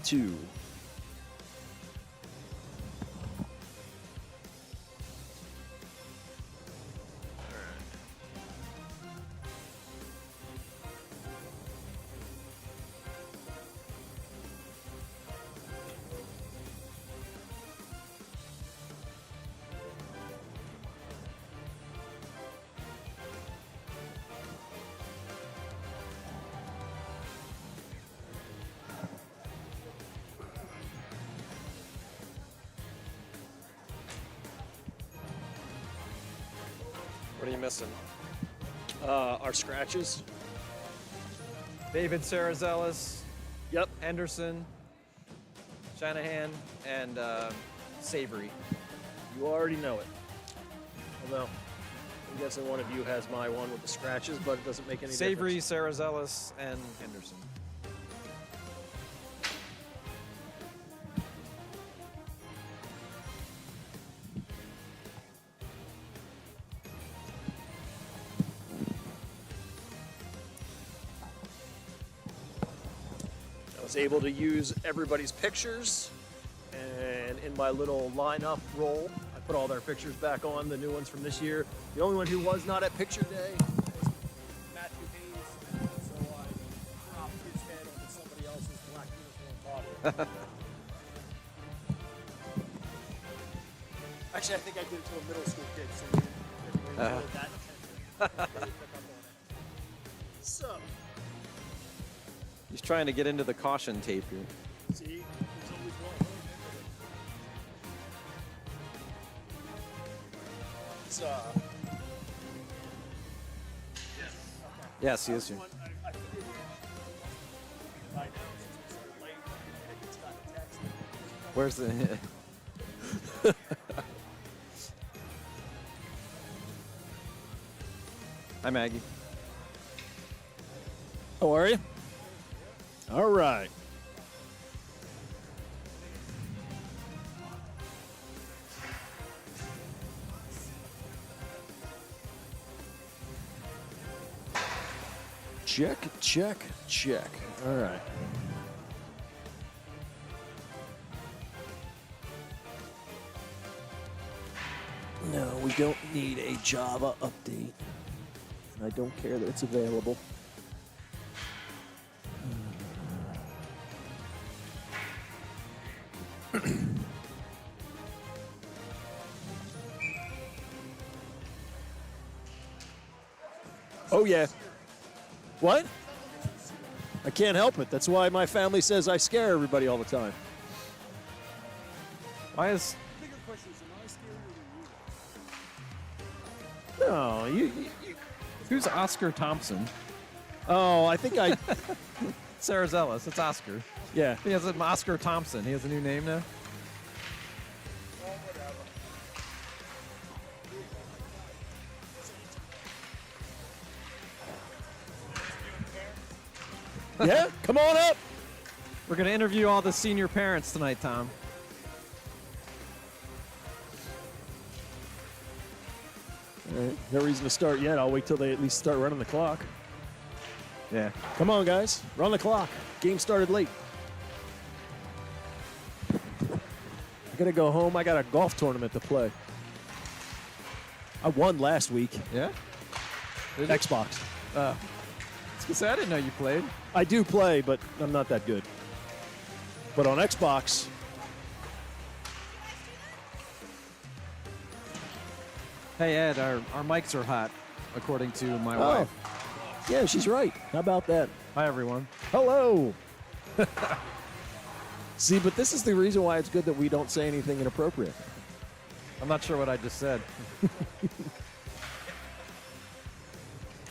2. What are you missing? Our scratches. David Sarazelis, Yep. Henderson, Shanahan, and Savory. You already know it. Although, I'm guessing one of you has my one with the scratches, but it doesn't make any Savory, difference. Sarazelis, and Henderson. I was able to use everybody's pictures, and in my little lineup roll, I put all their pictures back on, the new ones from this year. The only one who was not at picture day was Matthew Hayes, so I dropped his head onto somebody else's black uniform body. Actually, I think I did it to a middle school kid, so we didn't really feel that attention. Really pick up on it. So, He's trying to get into the caution tape here. see, there's always one. It's, Yes, he is here. I figured by now, since we started late, I just got a text. Where's the... Hi, Maggie. How are you? All right. Check, check, check. All right. No, we don't need a Java update. I don't care that it's available. Oh, yeah. What? I can't help it. That's why my family says I scare everybody all the time. Why is... Bigger question is, am I scarier than you? No, you. Who's Oscar Thompson? Oh, I think I. Sarazelis. It's Oscar. Yeah. He has an Oscar Thompson. He has a new name now? Yeah, come on up. We're going to interview all the senior parents tonight, Tom. All right, no reason to start yet. I'll wait till they at least start running the clock. Yeah. Come on, guys. Run the clock. Game started late. I got to go home. I got a golf tournament to play. I won last week. Yeah? Did you? Xbox. I didn't know you played. I do play, but I'm not that good. But on Xbox, Hey, Ed, our mics are hot, according to my wife. yeah, she's right. How about that? Hi, everyone. Hello. See, but this is the reason why it's good that we don't say anything inappropriate. I'm not sure what I just said.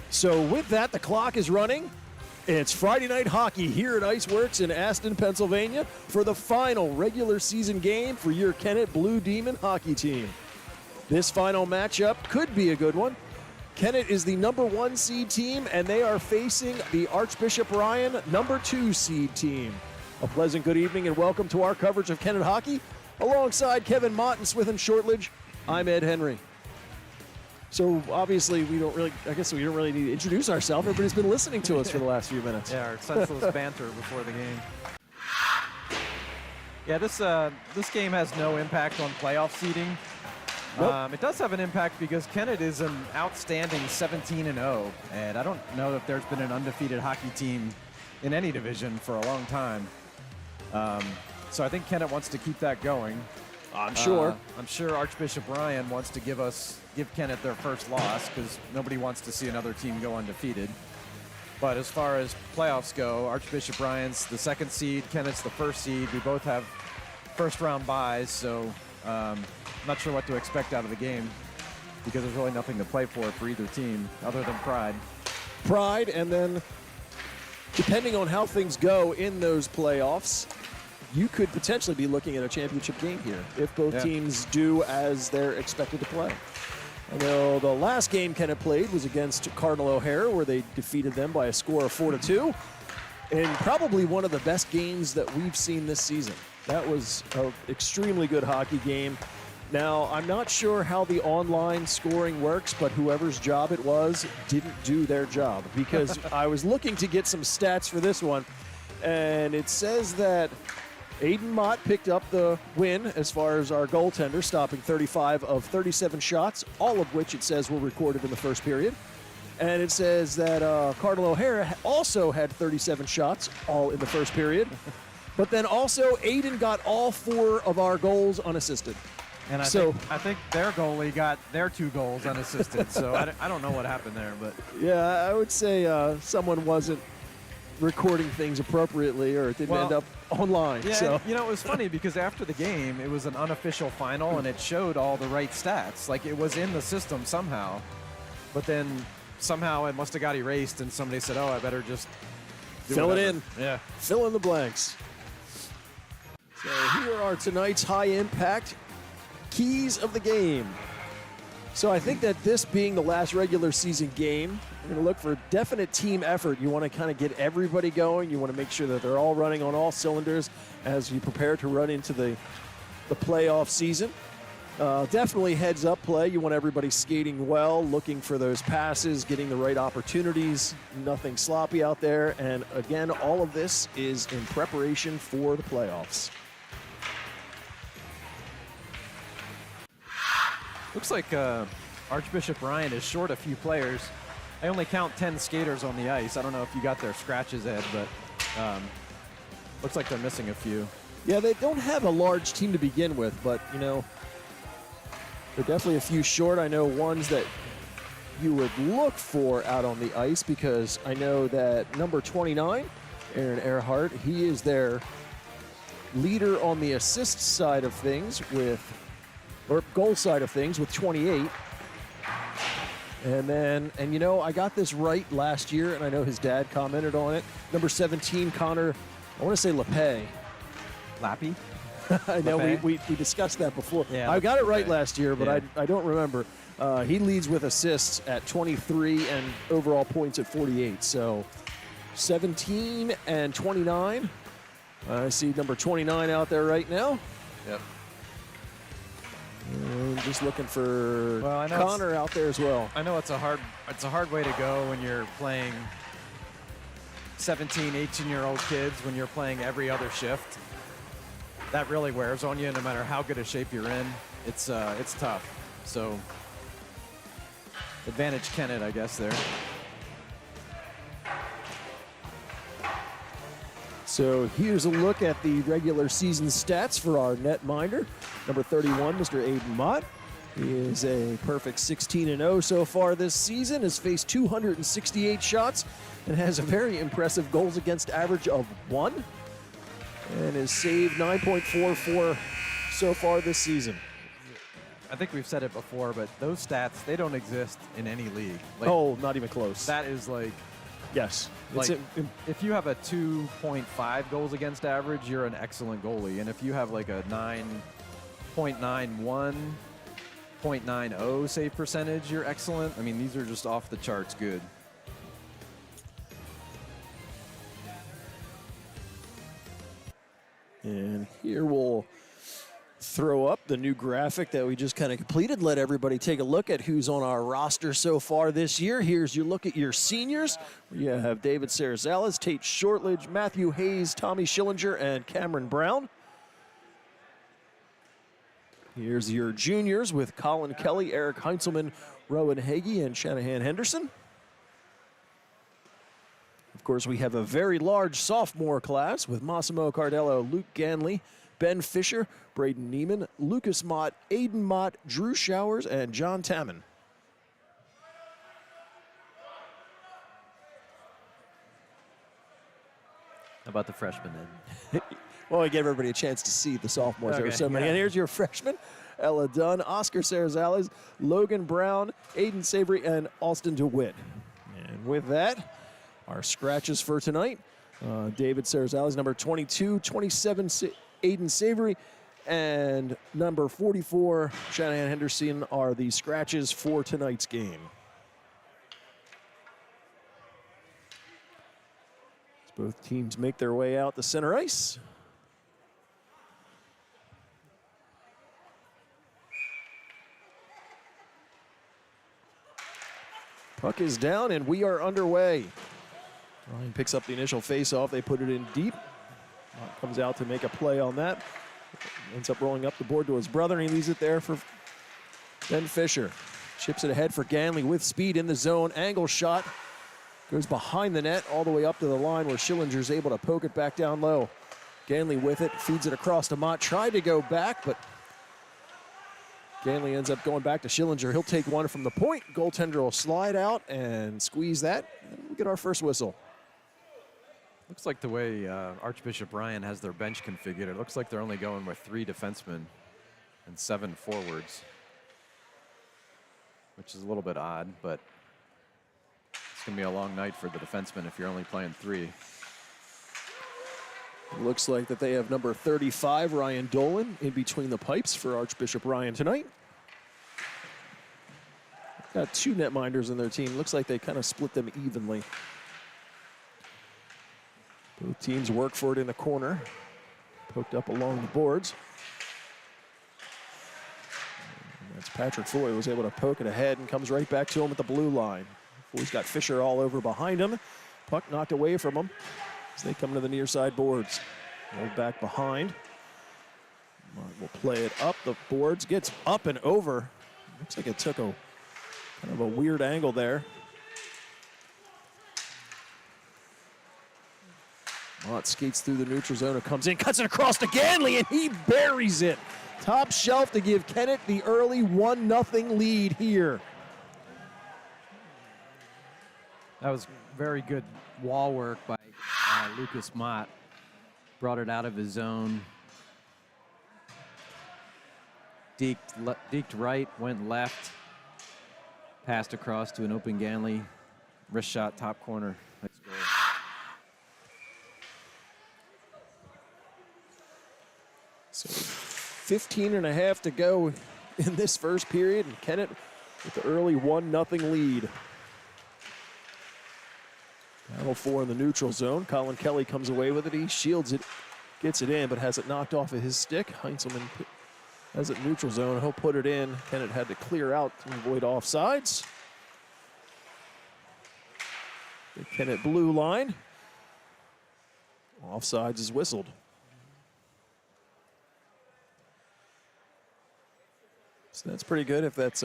So with that, the clock is running. It's Friday night hockey here at Iceworks in Aston, Pennsylvania for the final regular season game for your Kennett Blue Demon hockey team. This final matchup could be a good one. Kennett is the number 1 seed team, and they are facing the Archbishop Ryan number 2 seed team. A pleasant good evening and welcome to our coverage of Kennett hockey. Alongside Kevin Mott and Swith and Shortledge, I'm Ed Henry. So obviously we don't really need to introduce ourselves. Everybody's been listening to us for the last few minutes. Yeah, our senseless banter before the game. Yeah, this game has no impact on playoff seeding. Nope. It does have an impact because Kennett is an outstanding 17-0, and I don't know if there's been an undefeated hockey team in any division for a long time. So I think Kennett wants to keep that going. I'm sure. I'm sure Archbishop Ryan wants to give Kennett their first loss because nobody wants to see another team go undefeated. But as far as playoffs go, Archbishop Ryan's the 2nd seed, Kennett's the 1st seed. We both have first-round byes, so I'm not sure what to expect out of the game because there's really nothing to play for either team other than pride. Pride, and then depending on how things go in those playoffs, you could potentially be looking at a championship game here if both teams do as they're expected to play. I know the last game Kennett played was against Cardinal O'Hare, where they defeated them by a score of 4-2, and probably one of the best games that we've seen this season. That was an extremely good hockey game. Now, I'm not sure how the online scoring works, but whoever's job it was didn't do their job, because I was looking to get some stats for this one, and it says that Aiden Mott picked up the win as far as our goaltender, stopping 35 of 37 shots, all of which it says were recorded in the first period. And it says that Cardinal O'Hare also had 37 shots, all in the first period. But then also Aiden got all 4 of our goals unassisted. And I think their goalie got their 2 goals unassisted. So I don't know what happened there, but yeah, I would say someone wasn't recording things appropriately, or it didn't end up online. Yeah, so. you know, it was funny because after the game, it was an unofficial final, and it showed all the right stats. Like, it was in the system somehow, but then somehow it must have got erased, and somebody said, oh, I better just fill it in. Yeah. Fill in the blanks. So here are tonight's high-impact keys of the game. So I think that this being the last regular season game, we're going to look for definite team effort. You want to kind of get everybody going. You want to make sure that they're all running on all cylinders as you prepare to run into the playoff season. Definitely heads-up play. You want everybody skating well, looking for those passes, getting the right opportunities, nothing sloppy out there. And again, all of this is in preparation for the playoffs. Looks like Archbishop Ryan is short a few players. I only count 10 skaters on the ice. I don't know if you got their scratches, Ed, but looks like they're missing a few. Yeah, they don't have a large team to begin with, but, you know, they're definitely a few short. I know ones that you would look for out on the ice, because I know that number 29, Aaron Earhart, he is their leader on the assist side of things or goal side of things with 28. And you know, I got this right last year, and I know his dad commented on it. Number 17, Connor, I want to say Lapay. Lappy? I know we discussed that before. Yeah, I got it right okay. last year, but Yeah. I don't remember. He leads with assists at 23 and overall points at 48. So 17 and 29. I see number 29 out there right now. Yep. And just looking for Well, I know Connor out there as well. I know it's a hard way to go when you're playing 17, 18-year-old kids, when you're playing every other shift. That really wears on you no matter how good a shape you're in. It's tough. So advantage Kennett, I guess, there. So here's a look at the regular season stats for our netminder. Number 31, Mr. Aiden Mott. He is a perfect 16-0 so far this season, has faced 268 shots, and has a very impressive goals against average of 1, and has saved 9.44 so far this season. I think we've said it before, but those stats, they don't exist in any league. Oh, not even close. That is like, Yes. like if you have a 2.5 goals against average, you're an excellent goalie. And if you have like a 9.91, 0.90 save percentage, you're excellent. I mean, these are just off the charts good. And here we'll throw up the new graphic that we just kind of completed. Let everybody take a look at who's on our roster so far this year. Here's your look at your seniors. You have David Sarazales, Tate Shortledge, Matthew Hayes, Tommy Schillinger, and Cameron Brown. Here's your juniors with Colin Kelly, Eric Heinzelman, Rowan Hagee, and Shanahan Henderson. Of course, we have a very large sophomore class with Massimo Cardello, Luke Ganley, Ben Fisher, Braden Neiman, Lucas Mott, Aiden Mott, Drew Showers, and John Tamman. How about the freshmen then? Well, I gave everybody a chance to see the sophomores. There were so many. Yeah. And here's your freshmen: Ella Dunn, Oscar Sarazales, Logan Brown, Aiden Savory, and Austin DeWitt. And with that, our scratches for tonight. David Sarazales, number 22, 27, Aiden Savory, and number 44, Shanahan Henderson, are the scratches for tonight's game. As both teams make their way out the center ice. Puck is down, and we are underway. Ryan picks up the initial face-off. They put it in deep. Comes out to make a play on that. Ends up rolling up the board to his brother, and he leaves it there for Ben Fisher. Chips it ahead for Ganley with speed in the zone. Angle shot. Goes behind the net all the way up to the line where Schillinger's able to poke it back down low. Ganley with it, feeds it across to Mott. Tried to go back, but Ganley ends up going back to Schillinger. He'll take one from the point. Goaltender will slide out and squeeze that. And we get our first whistle. Looks like the way Archbishop Ryan has their bench configured, it looks like they're only going with 3 defensemen and 7 forwards, which is a little bit odd, but it's going to be a long night for the defensemen if you're only playing 3. It looks like that they have number 35, Ryan Dolan, in between the pipes for Archbishop Ryan tonight. Got 2 netminders in their team. Looks like they kind of split them evenly. Both teams work for it in the corner. Poked up along the boards. And that's Patrick Foy was able to poke it ahead and comes right back to him at the blue line. Foy's got Fisher all over behind him. Puck knocked away from him as they come to the near side boards. Rolled back behind. We'll play it up the boards. Gets up and over. Looks like it took a kind of a weird angle there. Mott skates through the neutral zone and comes in, cuts it across to Ganley, and he buries it. Top shelf to give Kennett the early 1-0 lead here. That was very good wall work by Lucas Mott. Brought it out of his zone. Deked right, went left. Passed across to an open Ganley. Wrist shot, top corner. Nice goal. So 15 and a half to go in this first period, and Kennett with the early 1-0 lead. Battle 4 in the neutral zone. Colin Kelly comes away with it. He shields it, gets it in, but has it knocked off of his stick. Heinzelman has it neutral zone. He'll put it in. Kennett had to clear out to avoid offsides. The Kennett blue line. Offsides is whistled. So that's pretty good if that's,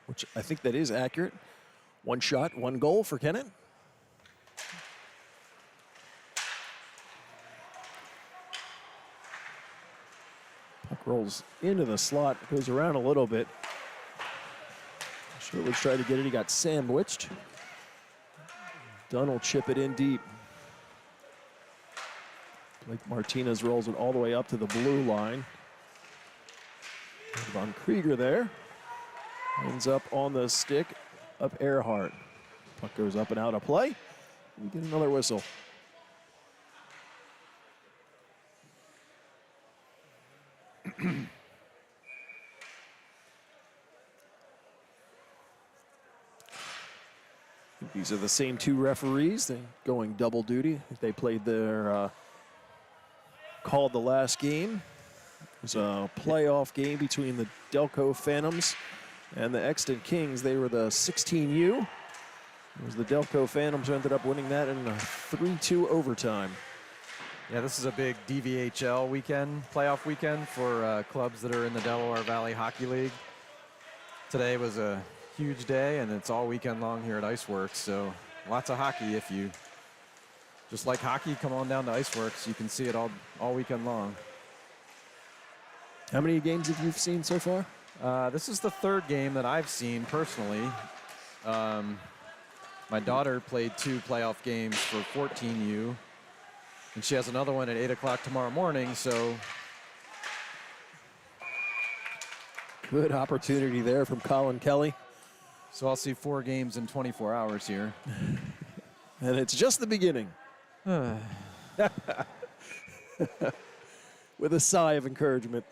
which I think that is accurate. 1 shot, 1 goal for Kennett. Puck rolls into the slot, goes around a little bit. Shirtwood's tried to get it, he got sandwiched. Dunn will chip it in deep. Blake Martinez rolls it all the way up to the blue line. Von Krieger there. Ends up on the stick of Earhart. Puck goes up and out of play. We get another whistle. These are the same 2 referees. They're going double duty. They played their, called the last game. It was a playoff game between the Delco Phantoms and the Exton Kings. They were the 16U. It was the Delco Phantoms who ended up winning that in a 3-2 overtime. Yeah, this is a big DVHL weekend, playoff weekend for clubs that are in the Delaware Valley Hockey League. Today was a huge day, and it's all weekend long here at Iceworks, so lots of hockey. If you just like hockey, come on down to Iceworks. You can see it all weekend long. How many games have you seen so far? This is the third game that I've seen personally. My daughter played 2 playoff games for 14U, and she has another one at 8 o'clock tomorrow morning, so. Good opportunity there from Colin Kelly. So I'll see 4 games in 24 hours here. And it's just the beginning. With a sigh of encouragement.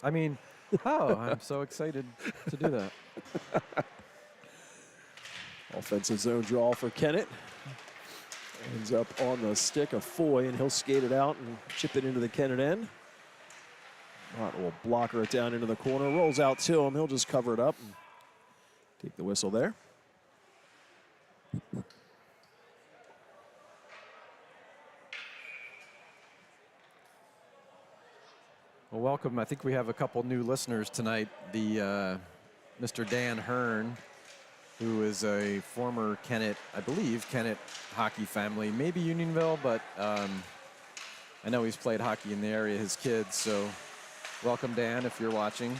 I mean, I'm so excited to do that. Offensive zone draw for Kennett. Ends up on the stick of Foy, and he'll skate it out and chip it into the Kennett end. Mott will blocker it down into the corner, rolls out to him. He'll just cover it up and take the whistle there. Well, welcome. I think we have a couple new listeners tonight. The Mr. Dan Hearn, who is a former Kennett, I believe, Kennett hockey family, maybe Unionville, but I know he's played hockey in the area, his kids, so welcome, Dan, if you're watching.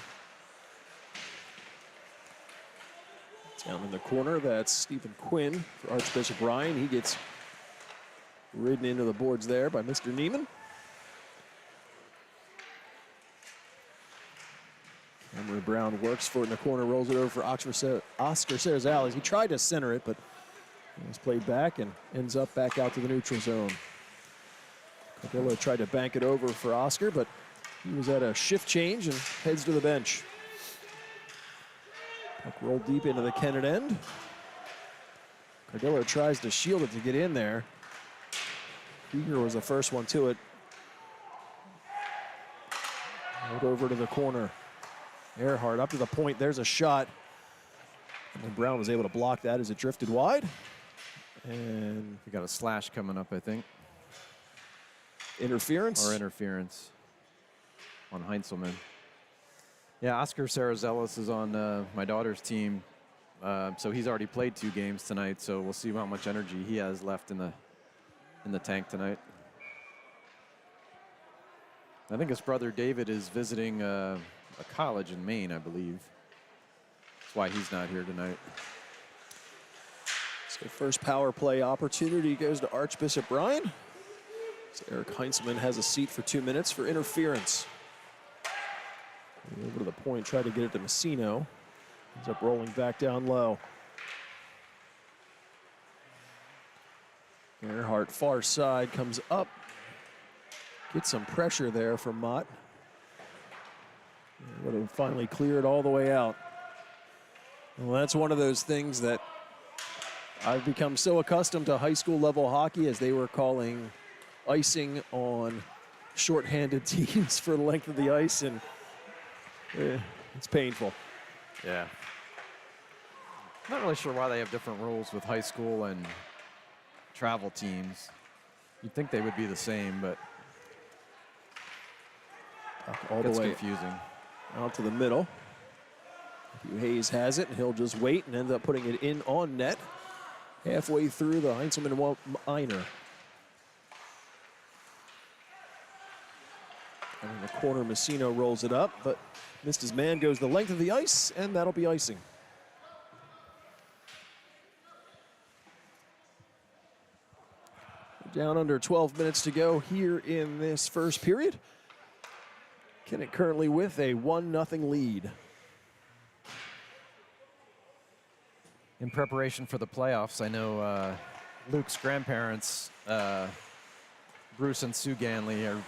Down in the corner, that's Stephen Quinn for Archbishop Ryan. He gets ridden into the boards there by Mr. Neiman. Emery Brown works for it in the corner, rolls it over for Oscar Cerizales. He tried to center it, but it was played back and ends up back out to the neutral zone. Cardillo tried to bank it over for Oscar, but he was at a shift change and heads to the bench. Puck rolled deep into the Kennett end. Cardillo tries to shield it to get in there. Krieger was the first one to it. Rolled over to the corner. Earhart up to the point. There's a shot. And then Brown was able to block that as it drifted wide. And We got a slash coming up, I think. Interference? Or interference on Heinzelman. Yeah, Oscar Cerizales is on my daughter's team. So he's already played 2 games tonight, so we'll see how much energy he has left in the tank tonight. I think his brother David is visiting a college in Maine, I believe. That's why he's not here tonight. So first power play opportunity goes to Archbishop Ryan. So Eric Heinzelman has a seat for 2 minutes for interference. Over to the point, try to get it to Messino. Ends up rolling back down low. Earhart far side comes up. Gets some pressure there from Mott. But it finally cleared all the way out. Well, that's one of those things that I've become so accustomed to high school level hockey, as they were calling icing on shorthanded teams for the length of the ice, and it's painful. Yeah. Not really sure why they have different rules with high school and travel teams. You'd think they would be the same, but All the it's way confusing. out to the middle. Hugh Hayes has it, and he'll just wait and end up putting it in on net. Halfway through the Heinzelman minor. And in the corner, Messino rolls it up, but missed his man, goes the length of the ice, and that'll be icing. Down under 12 minutes to go here in this first period. Kennett currently with a 1-0 lead. In preparation for the playoffs, I know Luke's grandparents, Bruce and Sue Ganley, are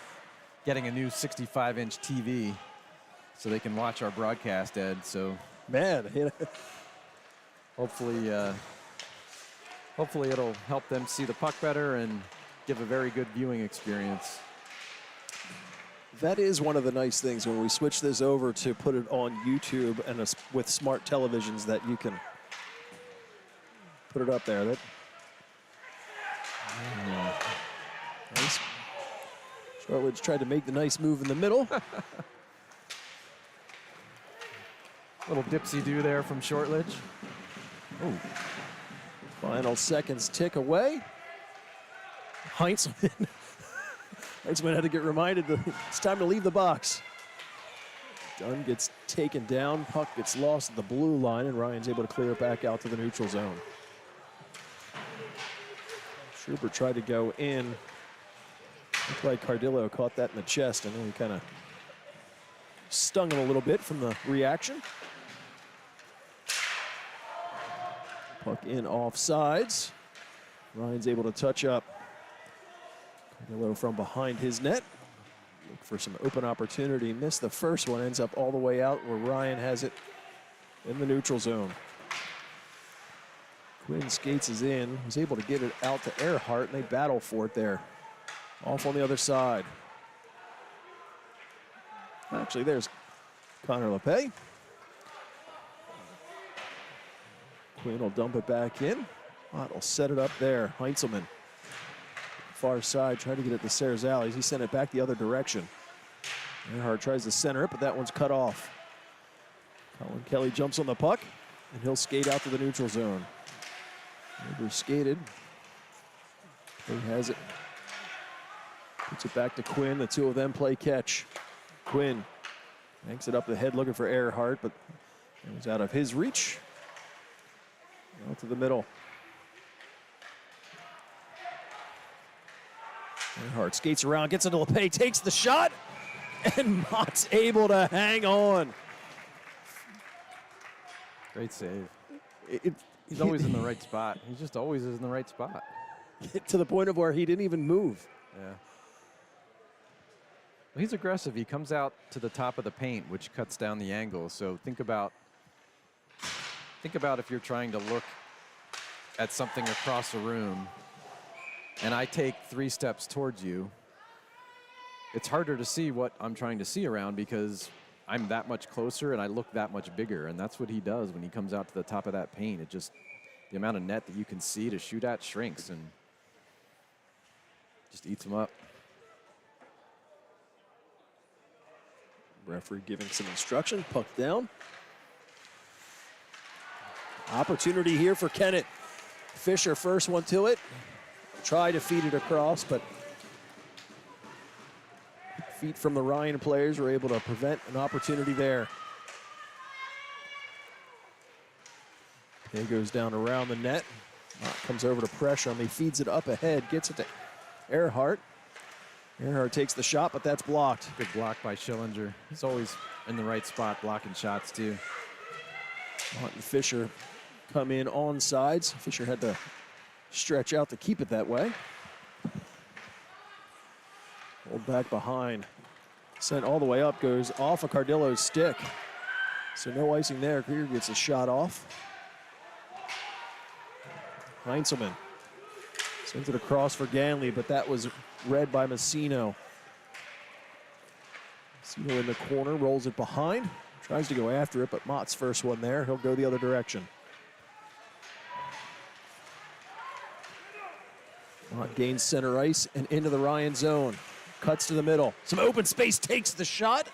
getting a new 65-inch TV so they can watch our broadcast, Ed. So Man, hopefully it'll help them see the puck better and give a very good viewing experience. that is one of the nice things when we switch this over to put it on YouTube and with smart televisions, that you can put it up there. That nice Shortledge tried to make the nice move in the middle. Little dipsy-do there from Shortledge. Oh. Final seconds tick away. Heinzelman. Heinzelman had to get reminded that it's time to leave the box. Dunn gets taken down. Puck gets lost at the blue line, and Ryan's able to clear it back out to the neutral zone. Schubert tried to go in. Looked like Cardillo caught that in the chest, and then he kind of stung him a little bit from the reaction. Puck in offsides. Ryan's able to touch up. Cardillo from behind his net. Look for some open opportunity. Missed the first one. Ends up all the way out where Ryan has it in the neutral zone. Quinn skates is in. Was able to get it out to Earhart, and they battle for it there. Off on the other side. Actually, there's Connor LePay. Quinn will dump it back in. Mott will set it up there. Heinzelman. Far side, trying to get it to Serzales. He sent it back the other direction. Earhart tries to center it, but that one's cut off. Colin Kelly jumps on the puck, and he'll skate out to the neutral zone. Over skated. He has it. Puts it back to Quinn. The two of them play catch. Quinn yanks it up the head looking for Earhart, but it was out of his reach. Out to the middle. Earhart skates around, gets into LePay, takes the shot, and Mott's able to hang on. Great save. He's always in the right spot. He just always is in the right spot. To the point of where he didn't even move. Yeah. Well, he's aggressive. He comes out to the top of the paint, which cuts down the angle. So think about if you're trying to look at something across a room, and I take 3 steps towards you. It's harder to see what I'm trying to see around because I'm that much closer and I look that much bigger, and that's what he does when he comes out to the top of that paint. It just, the amount of net that you can see to shoot at shrinks and just eats him up. Referee giving some instruction, puck down. Opportunity here for Kennett. Fisher first one to it. Try to feed it across, but feet from the Ryan players were able to prevent an opportunity there. He goes down around the net. Comes over to pressure him. He feeds it up ahead, gets it to Earhart. Earhart takes the shot, but that's blocked. Good block by Schillinger. He's always in the right spot blocking shots too. Mott and Fisher come in on sides. Fisher had to stretch out to keep it that way. Hold back behind. Sent all the way up, goes off of Cardillo's stick. So no icing there. Krieger gets a shot off. Heinzelman sends it across for Ganley, but that was read by Messino. Messino in the corner, rolls it behind. Tries to go after it, but Mott's first one there. He'll go the other direction. Mott gains center ice and into the Ryan zone. Cuts to the middle. Some open space, takes the shot.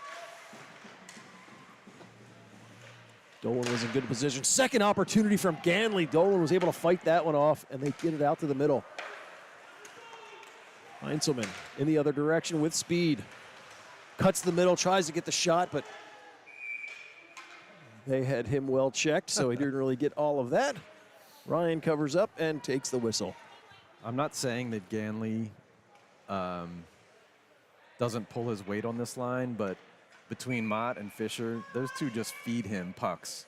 Dolan was in good position. Second opportunity from Ganley. Dolan was able to fight that one off, and they get it out to the middle. Heinzelman in the other direction with speed. Cuts the middle, tries to get the shot, but they had him well checked, so he didn't really get all of that. Ryan covers up and takes the whistle. I'm not saying that Ganley doesn't pull his weight on this line, but between Mott and Fisher, those two just feed him pucks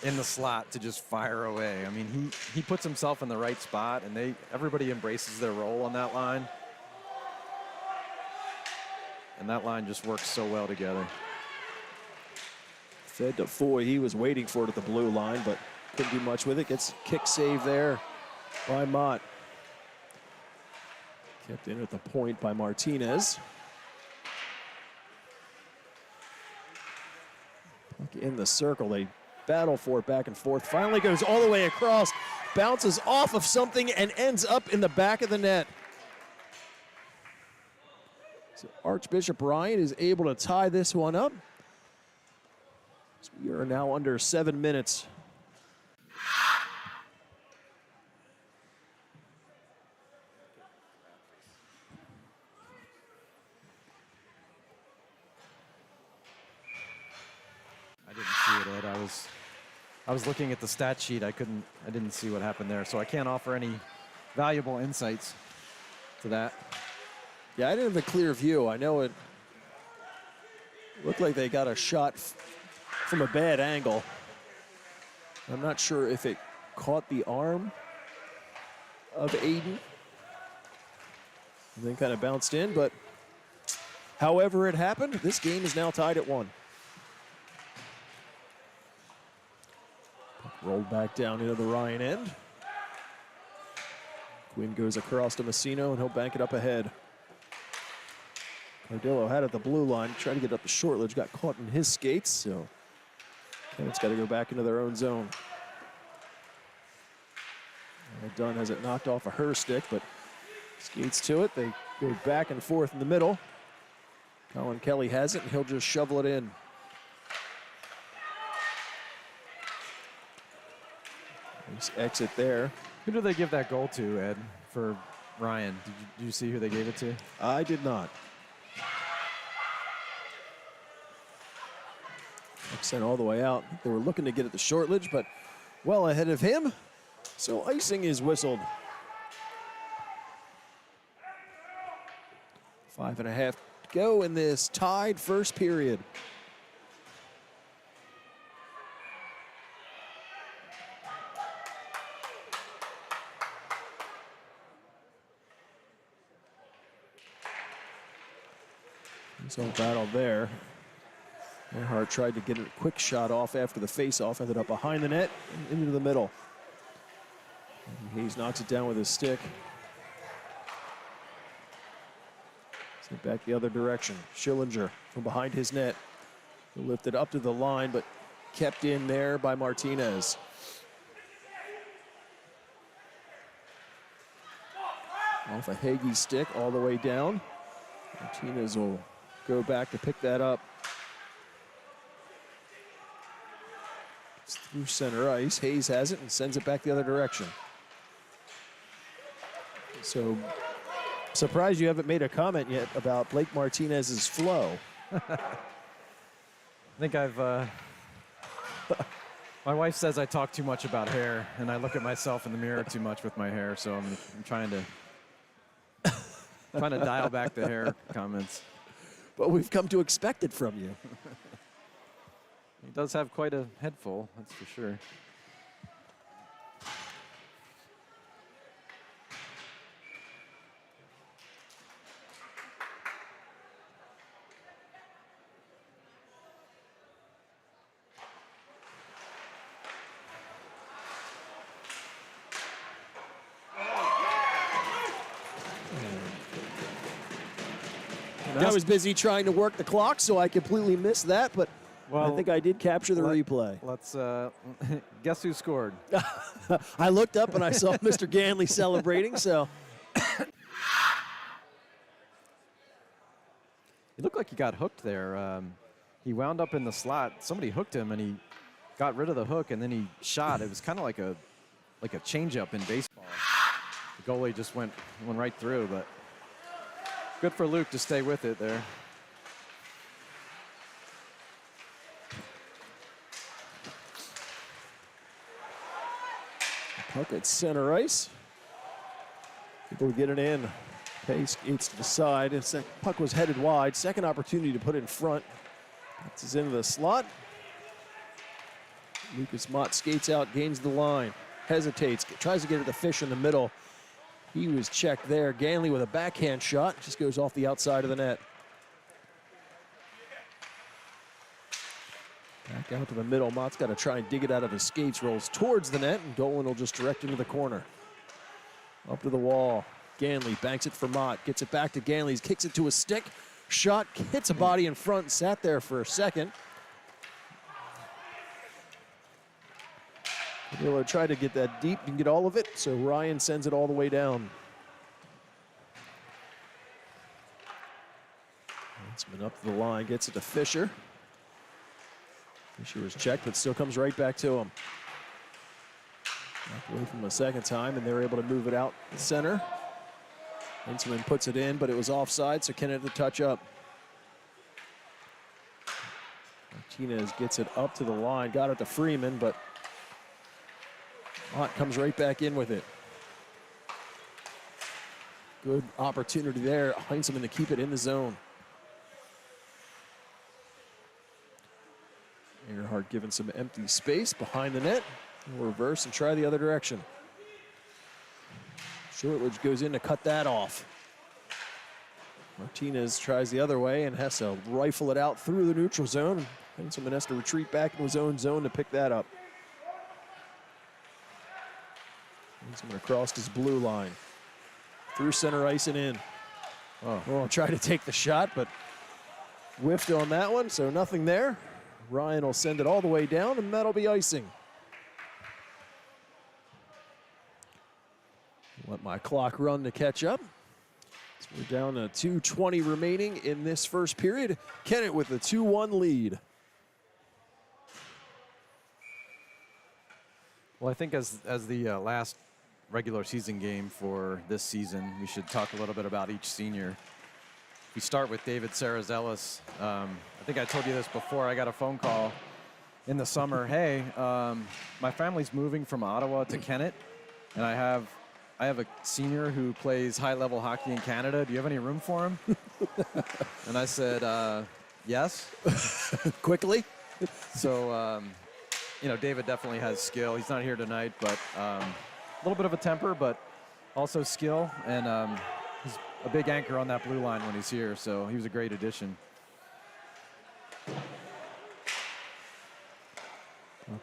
in the slot to just fire away. I mean, he puts himself in the right spot, and everybody embraces their role on that line. And that line just works so well together. Fed to Foy. He was waiting for it at the blue line, but couldn't do much with it. Gets kick save there by Mott. Kept in at the point by Martinez. In the circle, they battle for it back and forth. Finally goes all the way across, bounces off of something and ends up in the back of the net. So Archbishop Ryan is able to tie this one up. So we are now under 7 minutes. I didn't see it, Ed. I was looking at the stat sheet. I didn't see what happened there, so I can't offer any valuable insights to that. Yeah, I didn't have a clear view. I know it looked like they got a shot from a bad angle. I'm not sure if it caught the arm of Aiden and then kind of bounced in, but however it happened, this game is now tied at 1. Rolled back down into the Ryan end. Quinn goes across to Messino, and he'll bank it up ahead. Cardillo had it at the blue line, tried to get up the short ledge, got caught in his skates, so Kennett's got to go back into their own zone. Dunn has it knocked off of her stick, but skates to it. They go back and forth in the middle. Colin Kelly has it, and he'll just shovel it in. Nice exit there. Who did they give that goal to, Ed, for Ryan? Did you see who they gave it to? I did not. Sent all the way out. They were looking to get at the shortledge, but well ahead of him. So icing is whistled. 5.5 to go in this tied first period. So battle there. Earhart tried to get a quick shot off after the face-off, ended up behind the net and into the middle. And Hayes knocks it down with his stick. Sent back the other direction. Schillinger from behind his net. He'll lift it up to the line, but kept in there by Martinez. Off a Hagee's stick all the way down. Martinez will go back to pick that up. It's through center ice. Hayes has it and sends it back the other direction. So, surprised you haven't made a comment yet about Blake Martinez's flow. I think my wife says I talk too much about hair, and I look at myself in the mirror too much with my hair, so I'm trying to dial back the hair comments. But we've come to expect it from you. He does have quite a head full, that's for sure. I was busy trying to work the clock, so I completely missed that, but Well, I think I did capture the replay. Let's guess who scored. I looked up and I saw Mr. Ganley celebrating, so. He looked like he got hooked there. He wound up in the slot. Somebody hooked him, and he got rid of the hook, and then he shot. It was kind of like a changeup in baseball. The goalie just went right through, but good for Luke to stay with it there. Puck at center ice. People get it in. Pace skates to the side. Puck was headed wide. Second opportunity to put it in front. Gets into the slot. Lucas Mott skates out, gains the line. Hesitates, tries to get at the fish in the middle. He was checked there. Ganley with a backhand shot. Just goes off the outside of the net. Back out to the middle. Mott's got to try and dig it out of his skates. Rolls towards the net, and Dolan will just direct into the corner. Up to the wall. Ganley banks it for Mott. Gets it back to Ganley. Kicks it to a stick. Shot hits a body in front. Sat there for a second. He'll try to get that deep and get all of it, so Ryan sends it all the way down. Heinzman up to the line, gets it to Fisher. Fisher was checked, but still comes right back to him. Knocked away from him a second time, and they were able to move it out the center. Heinzman puts it in, but it was offside, so Kennett the touch up. Martinez gets it up to the line, got it to Freeman, but Mott comes right back in with it. Good opportunity there. Heinzman to keep it in the zone. Earhart given some empty space behind the net. We'll reverse and try the other direction. Shortledge goes in to cut that off. Martinez tries the other way and has to rifle it out through the neutral zone. Heinzman has to retreat back into his own zone to pick that up. Heinzman across his blue line. Through center ice and in. Oh, try to take the shot, but whiffed on that one, so nothing there. Ryan will send it all the way down, and that'll be icing. Let my clock run to catch up. So we're down to 2:20 remaining in this first period. Kennett with a 2-1 lead. Well, I think as the last regular season game for this season, we should talk a little bit about each senior. We start with David Sarazelis. I think I told you this before. I got a phone call in the summer. Hey, my family's moving from Ottawa to Kennett, and I have a senior who plays high-level hockey in Canada. Do you have any room for him? And I said, yes. Quickly. So, David definitely has skill. He's not here tonight, but a little bit of a temper, but also skill. And he's a big anchor on that blue line when he's here, so he was a great addition.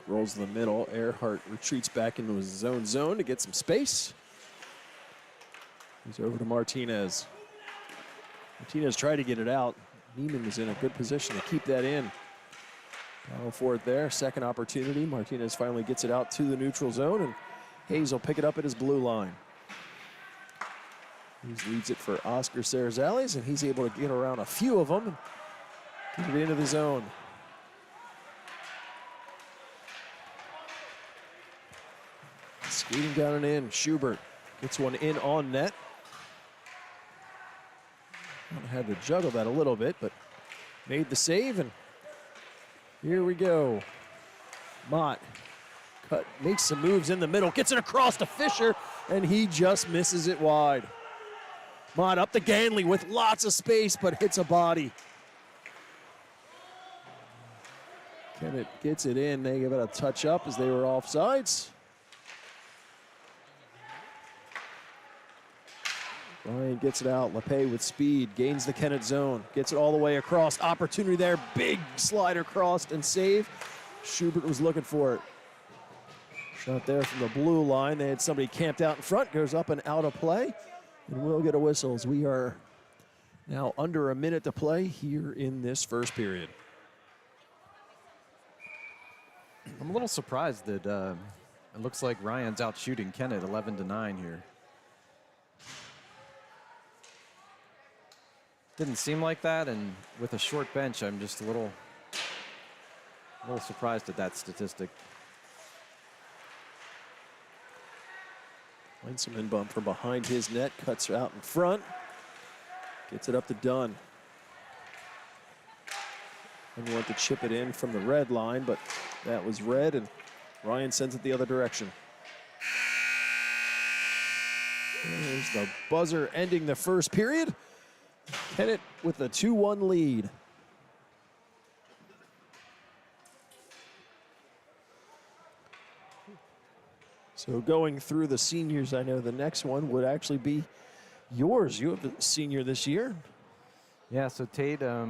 Rolls in the middle. Earhart retreats back into his own zone to get some space. He's over to Martinez. Martinez tried to get it out. Neiman was in a good position to keep that in. Battle for it there. Second opportunity. Martinez finally gets it out to the neutral zone, and Hayes will pick it up at his blue line. Hayes leads it for Oscar Sarazelis, and he's able to get around a few of them and get it into the zone. Skating down and in. Schubert gets one in on net. Had to juggle that a little bit, but made the save, and here we go. Mott makes some moves in the middle, gets it across to Fisher, and he just misses it wide. Mott up to Ganley with lots of space, but hits a body. Kennett gets it in. They give it a touch up as they were offsides. Ryan gets it out. LePay with speed, gains the Kennett zone, gets it all the way across. Opportunity there, big slider crossed and save. Schubert was looking for it. Shot there from the blue line. They had somebody camped out in front, goes up and out of play, and we'll get a whistle as we are now under a minute to play here in this first period. I'm a little surprised that it looks like Ryan's out shooting Kennett 11-9 here. Didn't seem like that, and with a short bench, I'm just a little surprised at that statistic. Heinzman bump from behind his net, cuts out in front, gets it up to Dunn. And want to chip it in from the red line, but that was red, and Ryan sends it the other direction. There's the buzzer ending the first period. Kennett with a 2-1 lead. So going through the seniors, I know the next one would actually be yours. You have a senior this year. Yeah, so Tate, I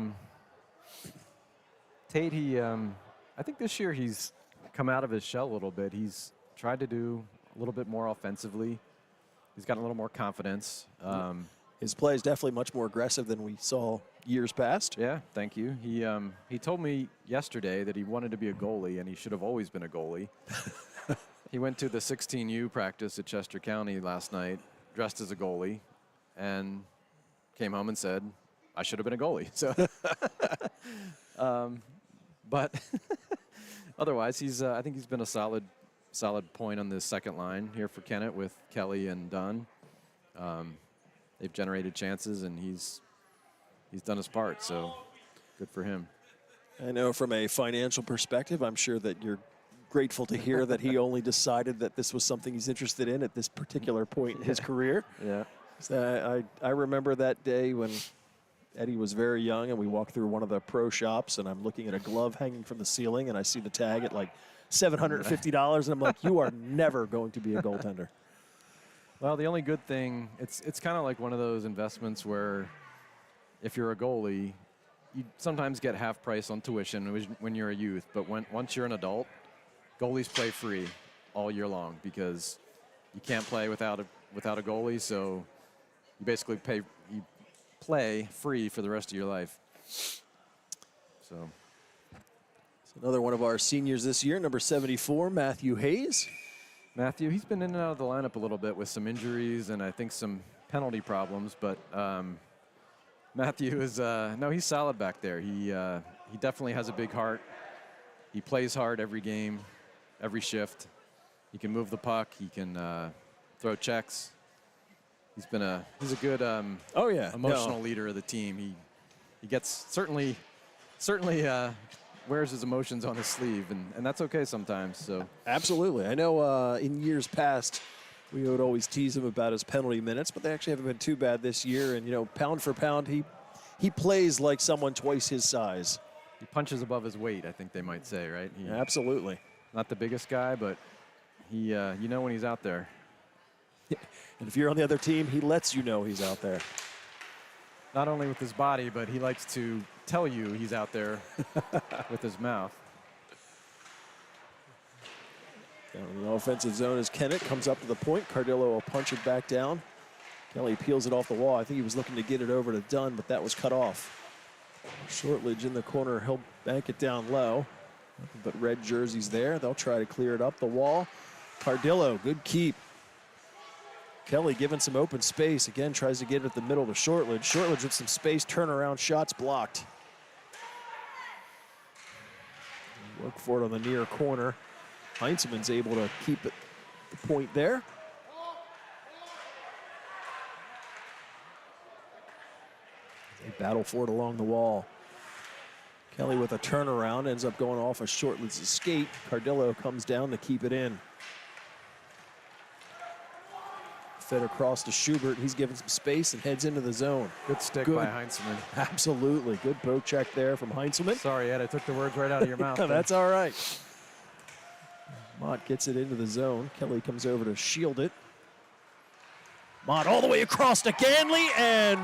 think this year he's come out of his shell a little bit. He's tried to do a little bit more offensively. He's got a little more confidence. His play is definitely much more aggressive than we saw years past. Yeah, thank you. He told me yesterday that he wanted to be a goalie, and he should have always been a goalie. He went to the 16U practice at Chester County last night, dressed as a goalie, and came home and said, I should have been a goalie. So, but otherwise, I think he's been a solid point on this second line here for Kennett with Kelly and Dunn. They've generated chances, and he's done his part. So, good for him. I know from a financial perspective, I'm sure that you're grateful to hear that he only decided that this was something he's interested in at this particular point in his career. Yeah. So I remember that day when Eddie was very young and we walked through one of the pro shops and I'm looking at a glove hanging from the ceiling and I see the tag at like $750 and I'm like, you are never going to be a goaltender. Well, the only good thing, it's kind of like one of those investments where if you're a goalie, you sometimes get half price on tuition when you're a youth, but once you're an adult, goalies play free all year long because you can't play without a goalie, so you basically play free for the rest of your life. So another one of our seniors this year, number 74, Matthew Hayes. Matthew, he's been in and out of the lineup a little bit with some injuries and I think some penalty problems, but Matthew is he's solid back there. He definitely has a big heart. He plays hard every game, every shift. He can move the puck. He can throw checks. He's a good emotional leader of the team. He gets certainly wears his emotions on his sleeve, and that's okay sometimes. So absolutely. I know in years past we would always tease him about his penalty minutes, but they actually haven't been too bad this year. And pound for pound, he plays like someone twice his size. He punches above his weight, I think they might say, right? Absolutely. Not the biggest guy, but he when he's out there. And if you're on the other team, he lets you know he's out there. Not only with his body, but he likes to tell you he's out there with his mouth. Down in the offensive zone as Kennett comes up to the point. Cardillo will punch it back down. Kelly peels it off the wall. I think he was looking to get it over to Dunn, but that was cut off. Shortledge in the corner. He'll bank it down low. Nothing but red jerseys there. They'll try to clear it up the wall. Cardillo, good keep. Kelly given some open space. Again, tries to get it at the middle to Shortledge. Shortledge with some space, turnaround shots blocked. Work for it on the near corner. Heinzelman's able to keep it the point there. They battle for it along the wall. Kelly with a turnaround ends up going off a Shortledge's skate. Cardillo comes down to keep it in. Fed across to Schubert. He's given some space and heads into the zone. Good stick by Heinzelman. Absolutely. Good poke check there from Heinzelman. Sorry, Ed, I took the words right out of your mouth. That's all right. Mott gets it into the zone. Kelly comes over to shield it. Mott all the way across to Ganley, and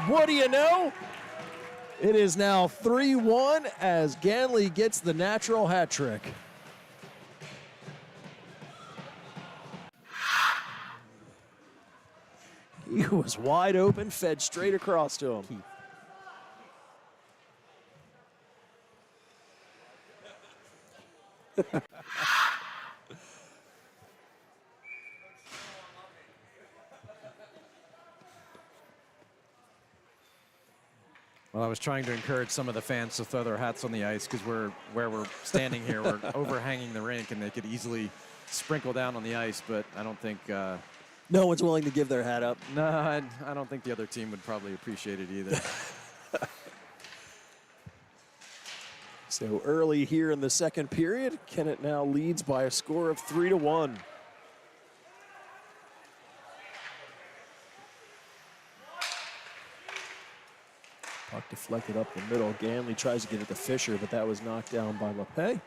what do you know? It is now 3-1 as Ganley gets the natural hat trick. He was wide open, fed straight across to him. Well, I was trying to encourage some of the fans to throw their hats on the ice because where we're standing here, we're overhanging the rink, and they could easily sprinkle down on the ice, but I don't think... no one's willing to give their hat up. No, I don't think the other team would probably appreciate it either. So early here in the second period, Kennett now leads by a score of 3-1. Puck deflected up the middle. Ganley tries to get it to Fisher, but that was knocked down by LePay.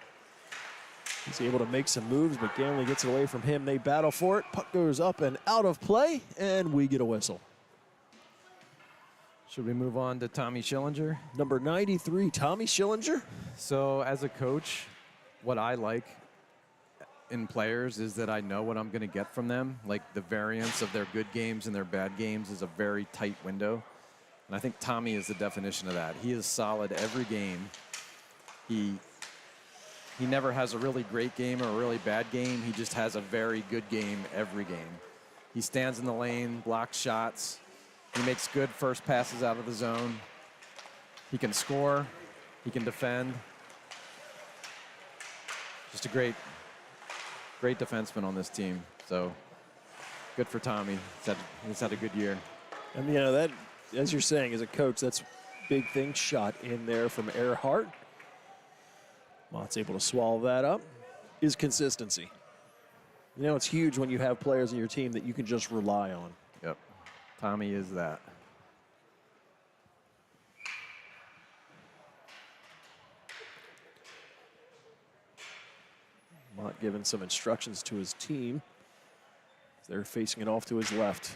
He's able to make some moves, but Ganley gets it away from him. They battle for it. Puck goes up and out of play, and we get a whistle. Should we move on to Tommy Schillinger? Number 93, Tommy Schillinger. So as a coach, what I like in players is that I know what I'm going to get from them. Like the variance of their good games and their bad games is a very tight window. And I think Tommy is the definition of that. He is solid every game. He never has a really great game or a really bad game. He just has a very good game every game. He stands in the lane, blocks shots. He makes good first passes out of the zone. He can score. He can defend. Just a great defenseman on this team. So good for Tommy. He's had a good year. And, you know, that, as you're saying, as a coach, that's big thing. Shot in there from Earhart. Mott's able to swallow that up. Is consistency. You know, it's huge when you have players in your team that you can just rely on. Yep. Tommy is that. Mott giving some instructions to his team. They're facing it off to his left.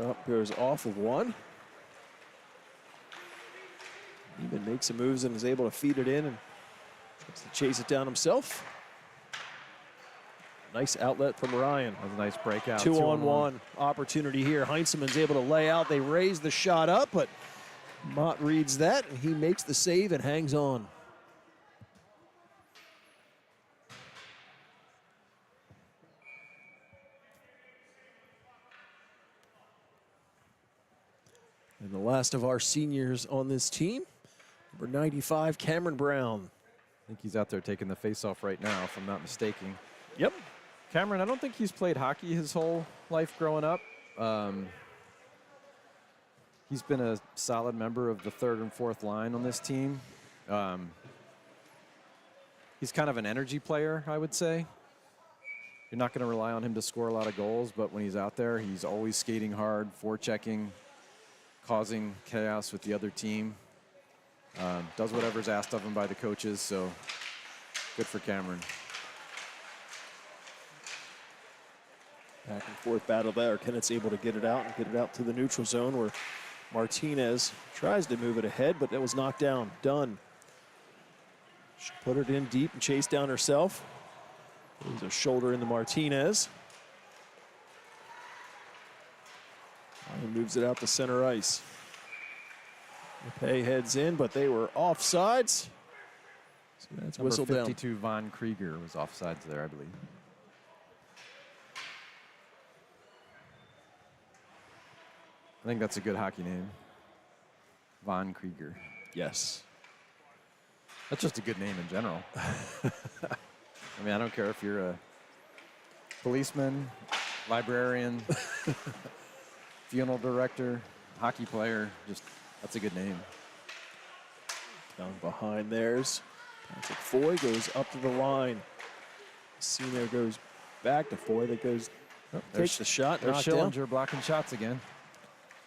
Up goes off of one. Even makes some moves and is able to feed it in and tries to chase it down himself. Nice outlet from Ryan. That was a nice breakout. 2-on-1 opportunity here. Heinzelman's able to lay out. They raise the shot up, but Mott reads that, and he makes the save and hangs on. And the last of our seniors on this team, number 95, Cameron Brown. I think he's out there taking the face-off right now, if I'm not mistaken. Yep. Cameron, I don't think he's played hockey his whole life growing up. He's been a solid member of the third and fourth line on this team. He's kind of an energy player, I would say. You're not going to rely on him to score a lot of goals, but when he's out there, he's always skating hard, forechecking, causing chaos with the other team. Does whatever's asked of him by the coaches, so good for Cameron. Back and forth battle there. Kennett's able to get it out and get it out to the neutral zone where Martinez tries to move it ahead, but it was knocked down. Dunn. She put it in deep and chased down herself. There's a shoulder into Martinez. And moves it out to center ice. Pay heads in, but they were offsides. So that's Number whistled down. 52, Von Krieger, was offsides there, I believe. I think that's a good hockey name. Von Krieger. Yes. That's just a good name in general. I mean, I don't care if you're a policeman, librarian, funeral director, hockey player, just that's a good name. Down behind theirs. Patrick Foy goes up to the line. Cena goes back to Foy that goes, takes the shot, There's knocked down. Schillinger blocking shots again.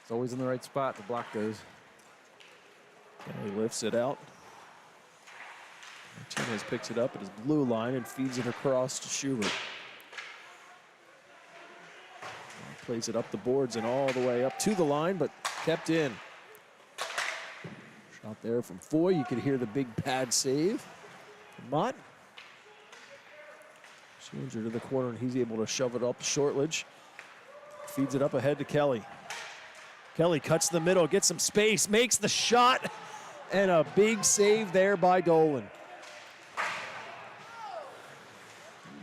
It's always in the right spot, the block goes. And he lifts it out. Martinez picks it up at his blue line and feeds it across to Schubert. Plays it up the boards and all the way up to the line, but kept in. Shot there from Foy. You could hear the big pad save from Mott. Schillinger to the corner, and he's able to shove it up to Shortledge. Feeds it up ahead to Kelly. Kelly cuts the middle, gets some space, makes the shot, and a big save there by Dolan.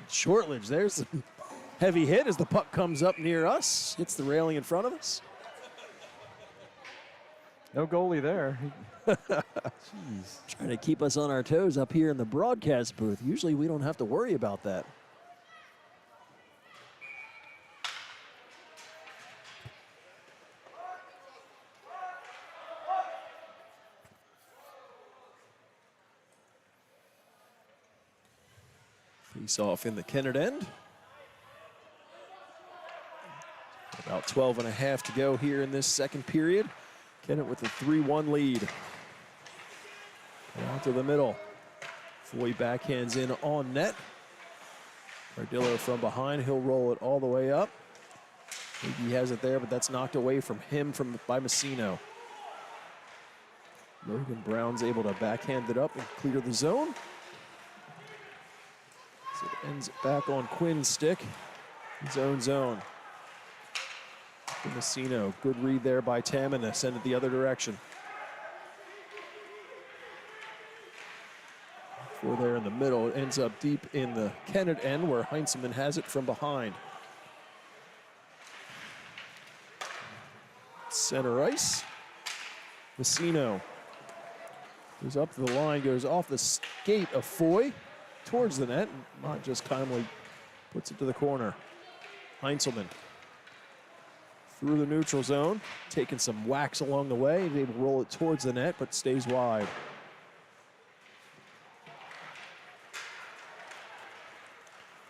Shortledge, there's a heavy hit as the puck comes up near us, hits the railing in front of us. No goalie there. Jeez. Trying to keep us on our toes up here in the broadcast booth. Usually we don't have to worry about that. Face off in the Kennett end. About 12 and a half to go here in this second period. Kennett with a 3-1 lead. Out to the middle. Foy backhands in on net. Cardillo from behind. He'll roll it all the way up. Maybe he has it there, but that's knocked away from him by Messino. Logan Brown's able to backhand it up and clear the zone. So it ends back on Quinn's stick. His own zone. Messino, good read there by Tamman to send it the other direction. Four there in the middle. It ends up deep in the Kennett end where Heinzelman has it from behind. Center ice. Vecino goes up to the line, goes off the skate of Foy towards the net. Mott just kindly puts it to the corner. Heinzelman through the neutral zone, taking some whacks along the way. He's able to roll it towards the net, but stays wide.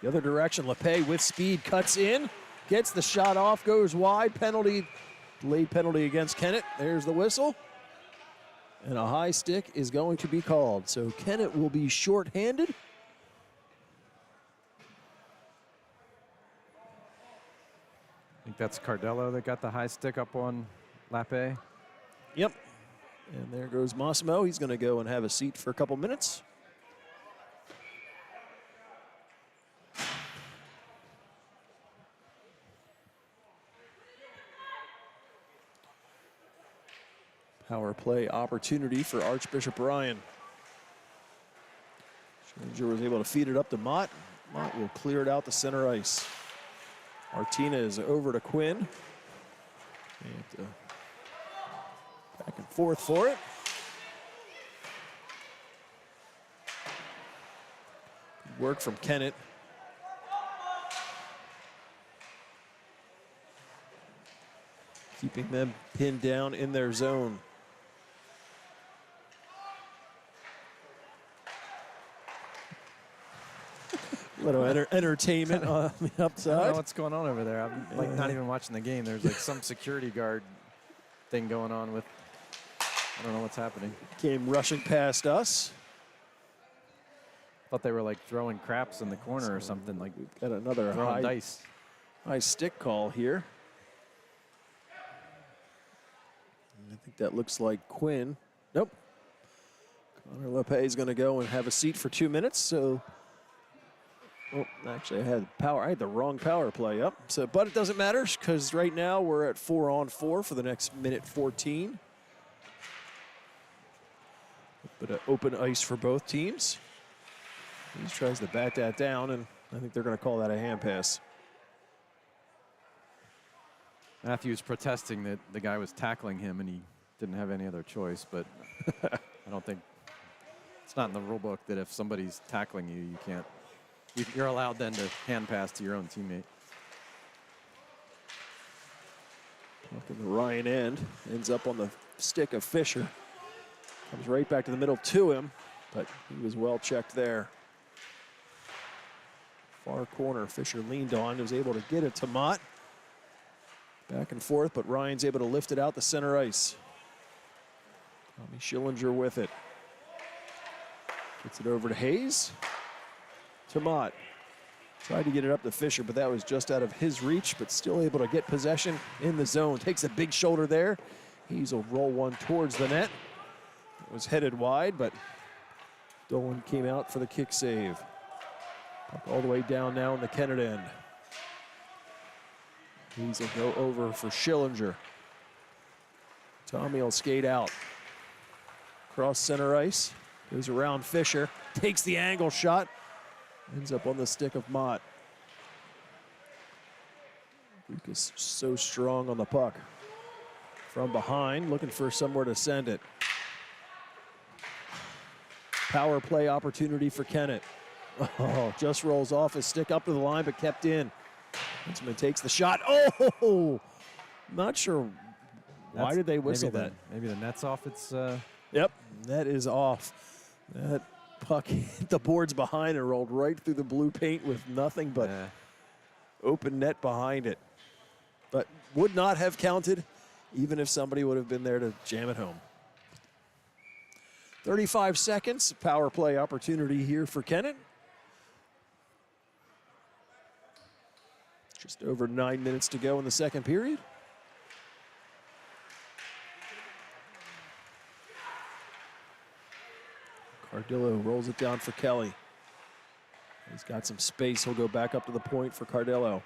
The other direction, LePay with speed cuts in, gets the shot off, goes wide. Penalty, late penalty against Kennett. There's the whistle. And a high stick is going to be called. So Kennett will be shorthanded. I think that's Cardello that got the high stick up on Lappe. Yep. And there goes Massimo. He's going to go and have a seat for a couple minutes. Power play opportunity for Archbishop Ryan. Schillinger was able to feed it up to Mott. Mott will clear it out to center ice. Martina is over to Quinn. And, back and forth for it. Good work from Kennett. Keeping them pinned down in their zone. A little entertainment on the I don't know upside. what's going on over there. I'm like not even watching the game. There's like some security guard thing going on with, I don't know what's happening. Came rushing past us. Thought they were like throwing craps in the corner or something, like Got another throwing dice. high stick call here. And I think that looks like Quinn. Nope. Connor LePay is going to go and have a seat for 2 minutes. So, oh, actually, I had the wrong power play up. So, but it doesn't matter because right now we're at 4-on-4 for the next minute 14. But open ice for both teams. He tries to bat that down, and I think they're going to call that a hand pass. Matthews protesting that the guy was tackling him and he didn't have any other choice, but I don't think it's not in the rule book that if somebody's tackling you, you can't. You're allowed then to hand pass to your own teammate. Puck in the Ryan end ends up on the stick of Fisher. Comes right back to the middle to him, but he was well checked there. Far corner, Fisher leaned on, was able to get it to Mott. Back and forth, but Ryan's able to lift it out the center ice. Tommy Schillinger with it. Gets it over to Hayes. To Mott. Tried to get it up to Fisher, but that was just out of his reach, but still able to get possession in the zone. Takes a big shoulder there. Hayes will roll one towards the net. It was headed wide, but Dolan came out for the kick save. Puck all the way down now in the Kennett end. Hayes will go over for Schillinger. Tommy will skate out. Cross center ice. Goes around Fisher. Takes the angle shot. Ends up on the stick of Mott. Lucas so strong on the puck. From behind, looking for somewhere to send it. Power play opportunity for Kennett. Oh, just rolls off his stick up to the line, but kept in. Huntsman takes the shot. Oh, not sure why did they whistle that. Maybe the net's off. It's Yep, that is off. That puck hit the boards behind and rolled right through the blue paint with nothing but open net behind it. But would not have counted even if somebody would have been there to jam it home. 35 seconds, power play opportunity here for Kennett. Just over 9 minutes to go in the second period. Cardillo rolls it down for Kelly. He's got some space. He'll go back up to the point for Cardillo.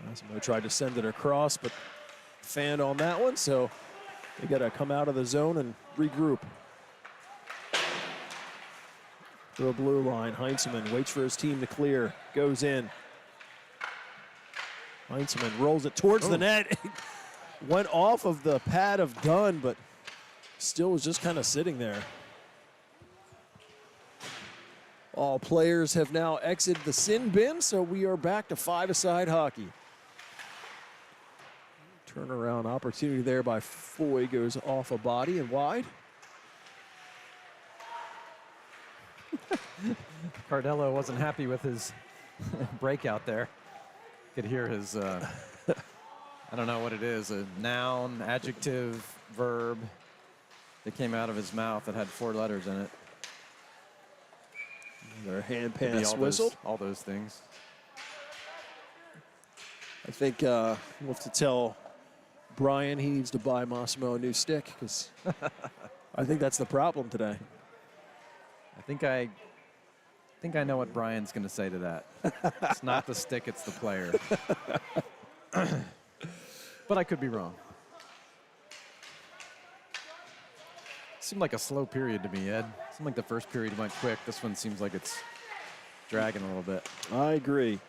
Massimo tried to send it across, but fanned on that one, so they got to come out of the zone and regroup. To a blue line, Heinzelman waits for his team to clear, goes in. Heinzelman rolls it towards the net. Went off of the pad of Dunn, but still was just kind of sitting there. All players have now exited the sin bin, so we are back to five-a-side hockey. Turnaround opportunity there by Foy, goes off a body and wide. Cardello wasn't happy with his breakout there. Could hear his, I don't know what it is, a noun, adjective, verb that came out of his mouth that had 4 letters in it. Their hand Could be pass whistled. all those things. I think we'll have to tell Brian he needs to buy Massimo a new stick, because I think that's the problem today. I think I know what Brian's going to say to that. It's not the stick, it's the player. But I could be wrong. Seemed like a slow period to me, Ed. Seemed like the first period went quick. This one seems like it's dragging a little bit. I agree.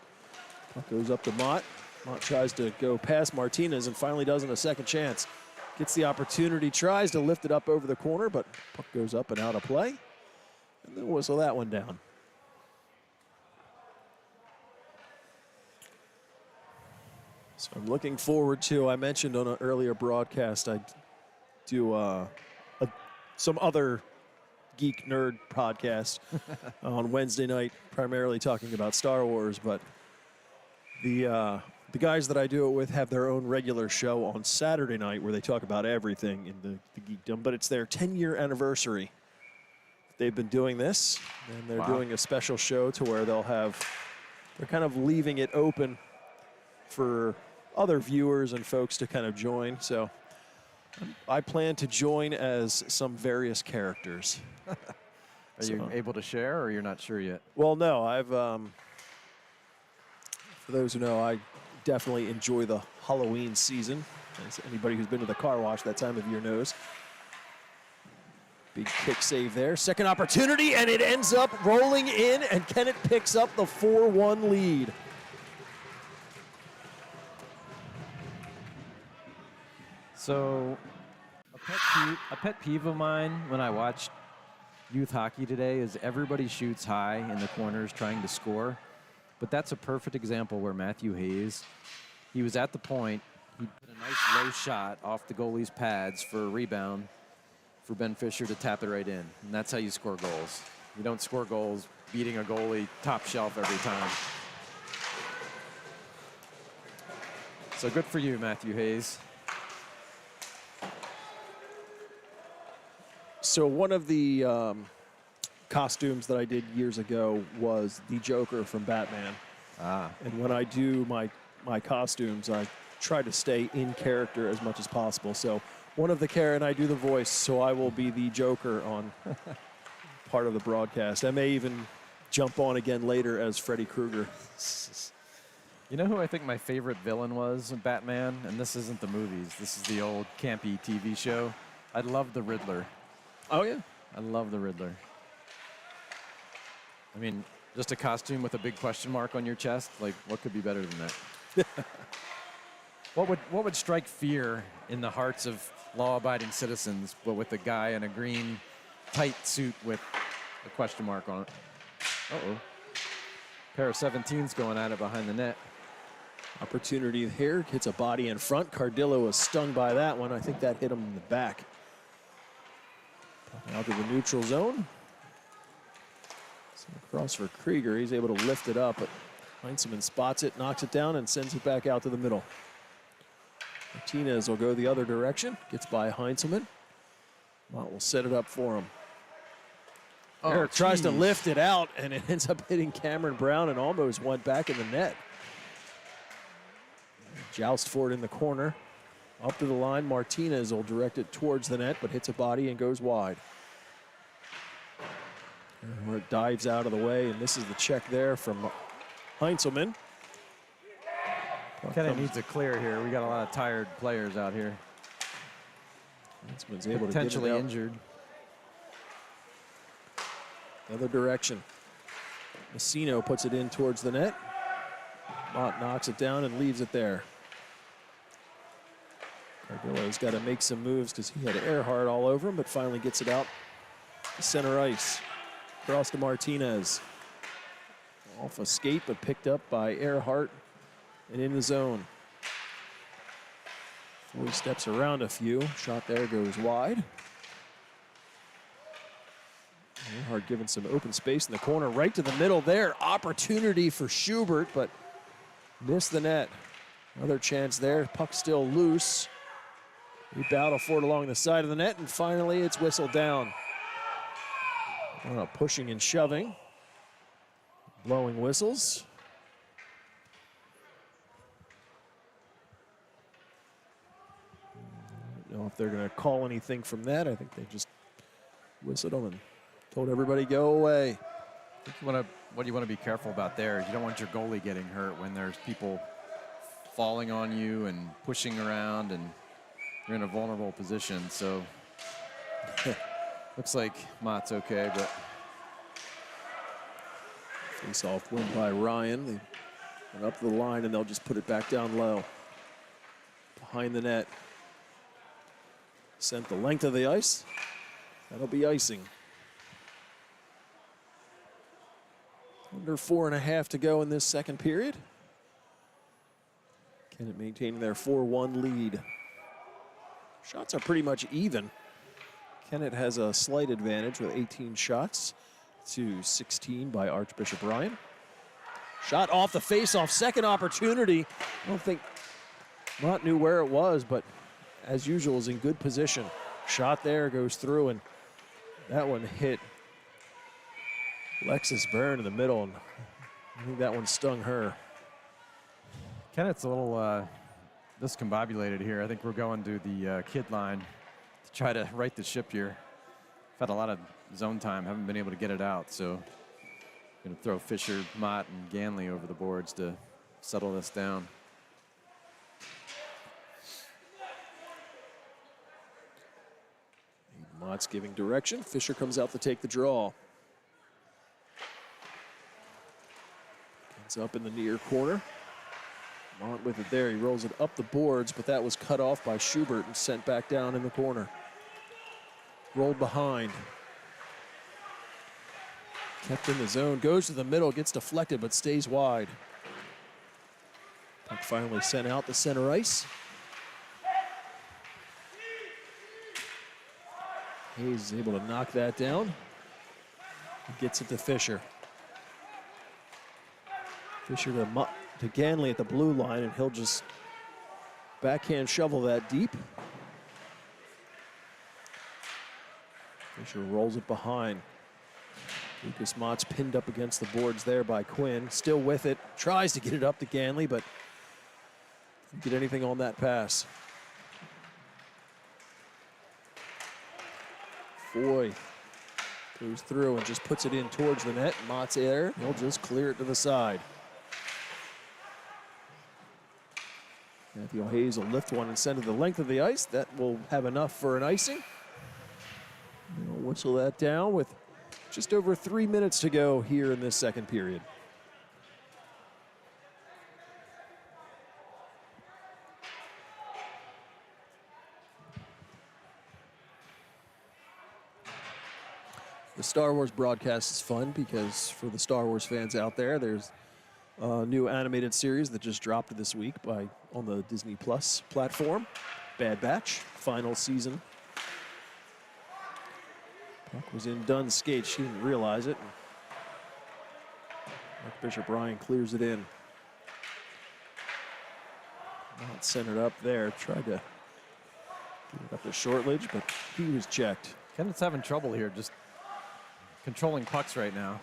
Puck goes up to Mott. Mott tries to go past Martinez and finally does in a second chance. Gets the opportunity, tries to lift it up over the corner, but puck goes up and out of play. And then whistle that one down. So I'm looking forward to, I mentioned on an earlier broadcast, I do some other geek nerd podcast on Wednesday night, primarily talking about Star Wars, but the guys that I do it with have their own regular show on Saturday night where they talk about everything in the geekdom, but it's their 10-year anniversary. They've been doing this, and they're doing a special show to where they're kind of leaving it open for other viewers and folks to kind of join. So I plan to join as some various characters. Are you able to share, or you're not sure yet? Well, no, I've, for those who know, I definitely enjoy the Halloween season. As anybody who's been to the car wash that time of year knows. Big kick save there. Second opportunity, and it ends up rolling in, and Kennett picks up the 4-1 lead. So a pet peeve of mine when I watch youth hockey today is everybody shoots high in the corners trying to score. But that's a perfect example where Matthew Hayes, he was at the point, he put a nice low shot off the goalie's pads for a rebound for Ben Fisher to tap it right in. And that's how you score goals. You don't score goals beating a goalie top shelf every time. So good for you, Matthew Hayes. So one of the costumes that I did years ago was the Joker from Batman. And when I do my costumes, I try to stay in character as much as possible. So one of and I do the voice, so I will be the Joker on part of the broadcast. I may even jump on again later as Freddy Krueger. You know who I think my favorite villain was in Batman? And this isn't the movies. This is the old campy TV show. I love the Riddler. Oh, yeah? I love the Riddler. I mean, just a costume with a big question mark on your chest. Like, what could be better than that? What would strike fear in the hearts of law-abiding citizens, but with a guy in a green, tight suit with a question mark on it? Uh-oh. Pair of 17s going at it behind the net. Opportunity here. Hits a body in front. Cardillo was stung by that one. I think that hit him in the back. Out to the neutral zone. So across for Krieger. He's able to lift it up, but Heinzelman spots it, knocks it down, and sends it back out to the middle. Martinez will go the other direction. Gets by Heinzelman. Mott will set it up for him. Oh, Eric tries to lift it out, and it ends up hitting Cameron Brown and almost went back in the net. Joust for it in the corner. Up to the line, Martinez will direct it towards the net, but hits a body and goes wide. And where it dives out of the way, and this is the check there from Heinzelman. Kennett needs a clear here. We got a lot of tired players out here. Heinzelman's able to potentially get it out. injured. The other direction. Messino puts it in towards the net. Mott knocks it down and leaves it there. Cardillo's got to make some moves because he had Earhart all over him, but finally gets it out to center ice. Cross to Martinez. Off a skate, but picked up by Earhart and in the zone. Before he steps around a few, shot there goes wide. Earhart given some open space in the corner, right to the middle there. Opportunity for Schubert, but missed the net. Another chance there, puck still loose. We battle for it along the side of the net, and finally it's whistled down. Pushing and shoving. Blowing whistles. I don't know if they're going to call anything from that. I think they just whistled them and told everybody go away. I think what you want to be careful about there is you don't want your goalie getting hurt when there's people falling on you and pushing around and you're in a vulnerable position. So looks like Mott's okay, but face-off win by Ryan. They went up the line and they'll just put it back down low. Behind the net. Sent the length of the ice. That'll be icing. Under 4.5 to go in this second period. Kennett maintaining their 4-1 lead. Shots are pretty much even. Kennett has a slight advantage with 18 shots to 16 by Archbishop Ryan. Shot off the face-off, second opportunity. I don't think Mott knew where it was, but as usual is in good position. Shot there, goes through, and that one hit Alexis Byrne in the middle, and I think that one stung her. Kennett's a little discombobulated here. I think we're going to the kid line to try to right the ship here. I've had a lot of zone time, haven't been able to get it out, so going to throw Fisher, Mott, and Ganley over the boards to settle this down. Mott's giving direction. Fisher comes out to take the draw. Gets up in the near corner. Mott with it there. He rolls it up the boards, but that was cut off by Schubert and sent back down in the corner. Rolled behind. Kept in the zone. Goes to the middle, gets deflected, but stays wide. Puck finally sent out to center ice. Hayes is able to knock that down. He gets it to Fisher. Fisher to Ganley at the blue line, and he'll just backhand shovel that deep. Fisher rolls it behind. Lucas Mott's pinned up against the boards there by Quinn. Still with it. Tries to get it up to Ganley, but didn't get anything on that pass. Foy goes through and just puts it in towards the net. Mott's there. He'll just clear it to the side. Matthew Hayes will lift one and send it the length of the ice. That will have enough for an icing. We'll whistle that down with just over 3 minutes to go here in this second period. The Star Wars broadcast is fun because for the Star Wars fans out there, there's a new animated series that just dropped this week on the Disney Plus platform. Bad Batch, final season. Puck was in Dunn's skate. She didn't realize it. Archbishop Ryan clears it in. Not centered up there. Tried to get it up to Shortledge, but he was checked. Kennett's having trouble here just controlling pucks right now.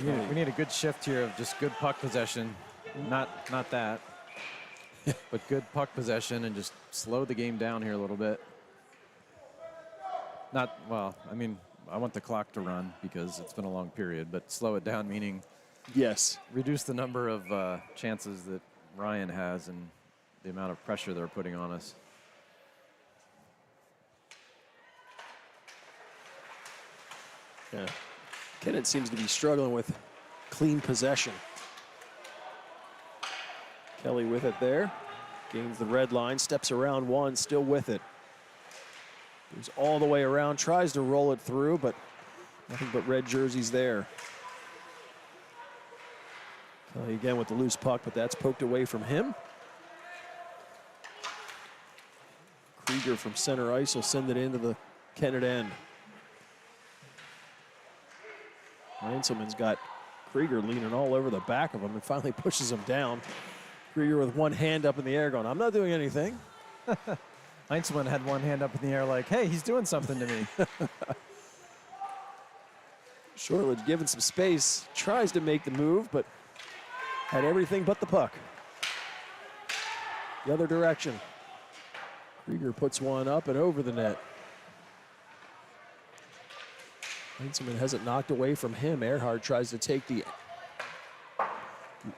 Yeah, we need a good shift here of just good puck possession. Not that, but good puck possession and just slow the game down here a little bit. I want the clock to run because it's been a long period, but slow it down meaning yes, reduce the number of chances that Ryan has and the amount of pressure they're putting on us. Yeah. Kennett seems to be struggling with clean possession. Kelly with it there. Gains the red line, steps around one, still with it. Goes all the way around, tries to roll it through, but nothing but red jerseys there. Kelly again with the loose puck, but that's poked away from him. Krieger from center ice will send it into the Kennett end. Heinzelman's got Krieger leaning all over the back of him and finally pushes him down. Krieger with one hand up in the air going, I'm not doing anything. Heinzelman had one hand up in the air like, hey, he's doing something to me. Shortledge given some space, tries to make the move, but had everything but the puck. The other direction. Krieger puts one up and over the net. Heinzelman has it knocked away from him. Earhart tries to take the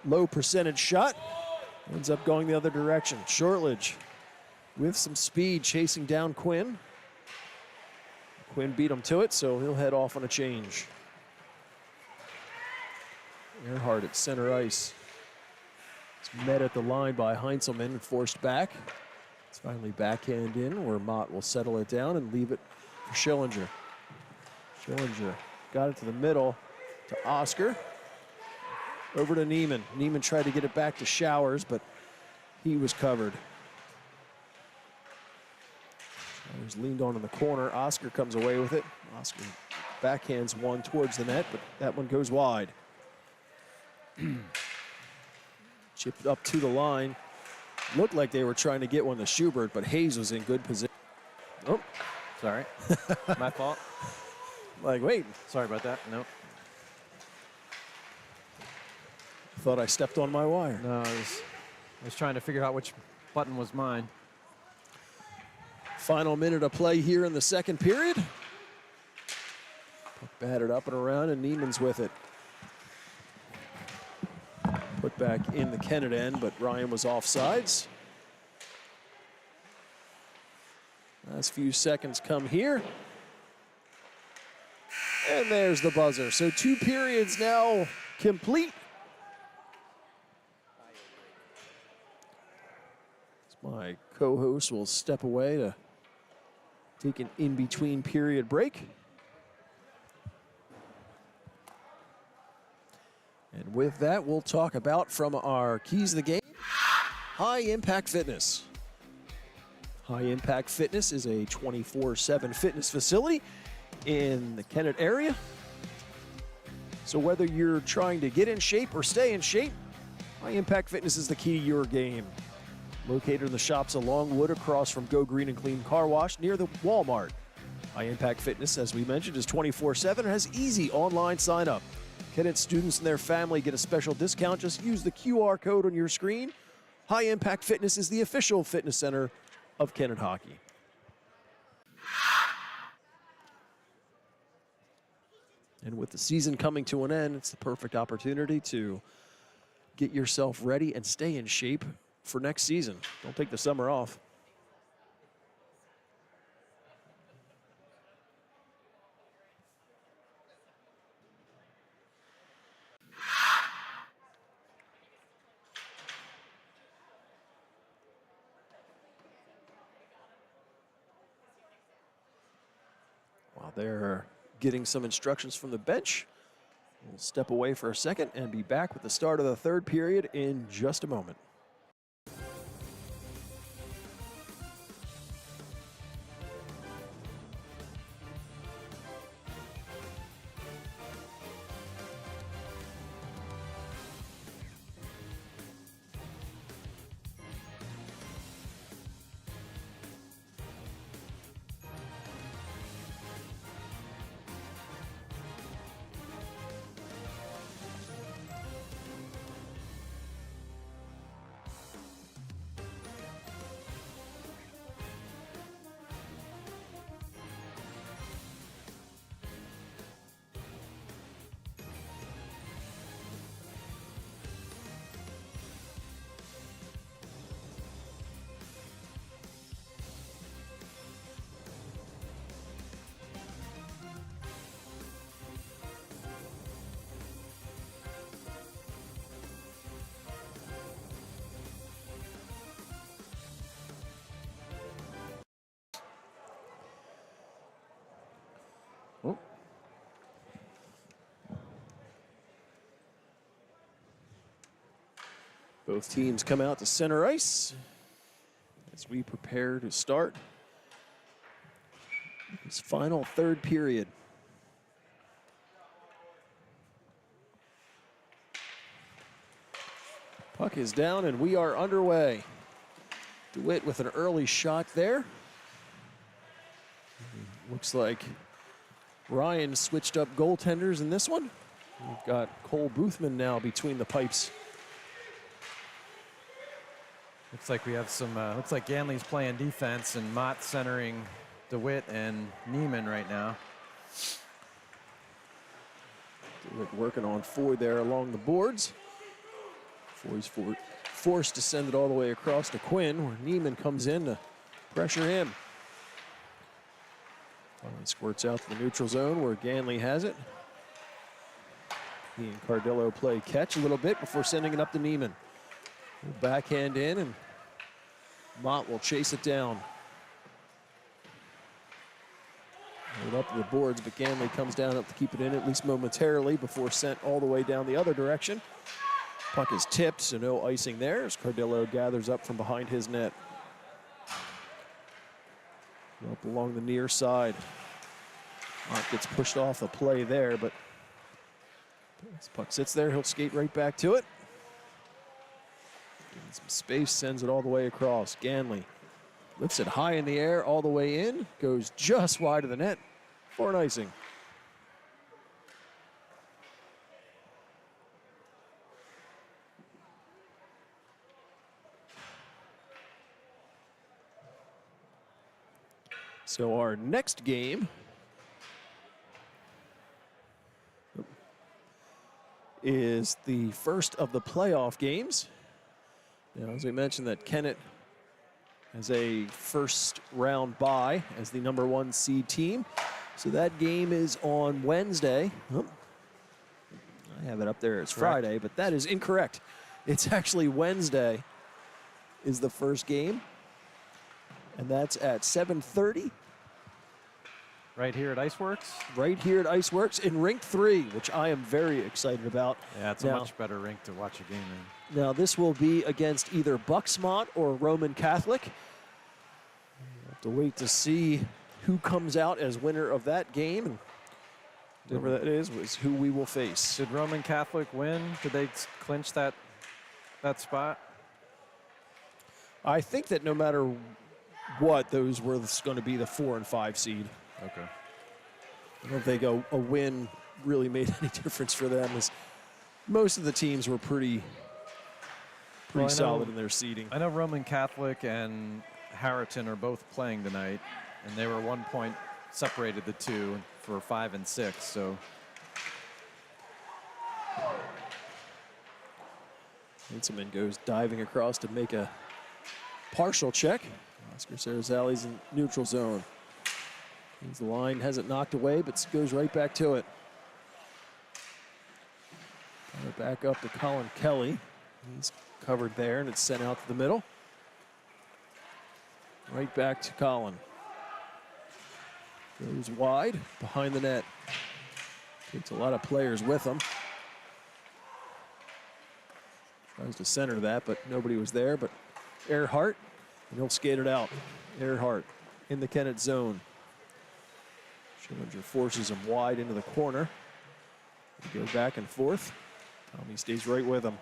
low percentage shot. Ends up going the other direction. Shortledge with some speed chasing down Quinn. Quinn beat him to it, so he'll head off on a change. Earhart at center ice. It's met at the line by Heinzelman and forced back. It's finally backhand in where Mott will settle it down and leave it for Schillinger. Schillinger got it to the middle to Oscar. Over to Neiman. Neiman tried to get it back to Showers, but he was covered. Showers leaned on in the corner. Oscar comes away with it. Oscar backhands one towards the net, but that one goes wide. Chipped up to the line. Looked like they were trying to get one to Schubert, but Hayes was in good position. Oh, Sorry. My fault. like, wait, Sorry about that. Nope. thought I stepped on my wire. No, I was trying to figure out which button was mine. Final minute of play here in the second period. Puck batted up and around, and Neiman's with it. Put back in the Kennett end, but Ryan was offsides. Last few seconds come here. And there's the buzzer. So 2 periods now complete. My co-host will step away to take an in-between period break. And with that, we'll talk about from our keys of the game, High Impact Fitness. High Impact Fitness is a 24/7 fitness facility in the Kennett area. So whether you're trying to get in shape or stay in shape, High Impact Fitness is the key to your game. Located in the shops along Wood across from Go Green and Clean Car Wash near the Walmart. High Impact Fitness, as we mentioned, is 24/7 and has easy online sign up. Kennett students and their family get a special discount. Just use the QR code on your screen. High Impact Fitness is the official fitness center of Kennett hockey. And with the season coming to an end, it's the perfect opportunity to get yourself ready and stay in shape for next season. Don't take the summer off. While they're getting some instructions from the bench, we'll step away for a second and be back with the start of the third period in just a moment. Both teams come out to center ice as we prepare to start this final third period. Puck is down and we are underway. DeWitt with an early shot there. Looks like Ryan switched up goaltenders in this one. We've got Cole Boothman now between the pipes. Looks like we have some, looks like Ganley's playing defense and Mott centering DeWitt and Neiman right now. DeWitt working on Foy there along the boards. Foy's forced to send it all the way across to Quinn, where Neiman comes in to pressure him. Finally squirts out to the neutral zone where Ganley has it. He and Cardillo play catch a little bit before sending it up to Neiman. Backhand in, and Mott will chase it down. Right up to the boards, but Ganley comes down up to keep it in at least momentarily before sent all the way down the other direction. Puck is tipped, so no icing there as Cardillo gathers up from behind his net. Up along the near side. Mott gets pushed off the play there, but as puck sits there, he'll skate right back to it. Getting some space, sends it all the way across. Ganley lifts it high in the air, all the way in, goes just wide of the net for an icing. So our next game is the first of the playoff games. Now, as we mentioned, that Kennett has a first round bye as the #1 seed team. So that game is on Wednesday. Oh, I have it up there as Friday, but that is incorrect. It's actually Wednesday is the first game, and that's at 7:30. Right here at Iceworks? Right here at Iceworks in Rink 3, which I am very excited about. Yeah, it's a much better rink to watch a game in. Now, this will be against either Bucksmont or Roman Catholic. We'll have to wait to see who comes out as winner of that game. And whoever that is who we will face. Did Roman Catholic win? Did they clinch that spot? I think that no matter what, those were going to be the 4 and 5 seed. Okay. I don't think a win really made any difference for them, as most of the teams were pretty solid in their seeding. I know Roman Catholic and Harriton are both playing tonight, and they were 1 point separated the two for 5 and 6. So Hinselman goes diving across to make a partial check. Oscar Sarazali's in neutral zone. The line has it knocked away, but goes right back to it. Back up to Colin Kelly. He's covered there, and it's sent out to the middle. Right back to Colin. Goes wide behind the net. Takes a lot of players with him. Tries to center that, but nobody was there. But Earhart, and he'll skate it out. Earhart in the Kennett zone. Schillinger forces him wide into the corner. They go back and forth. Tommy stays right with him.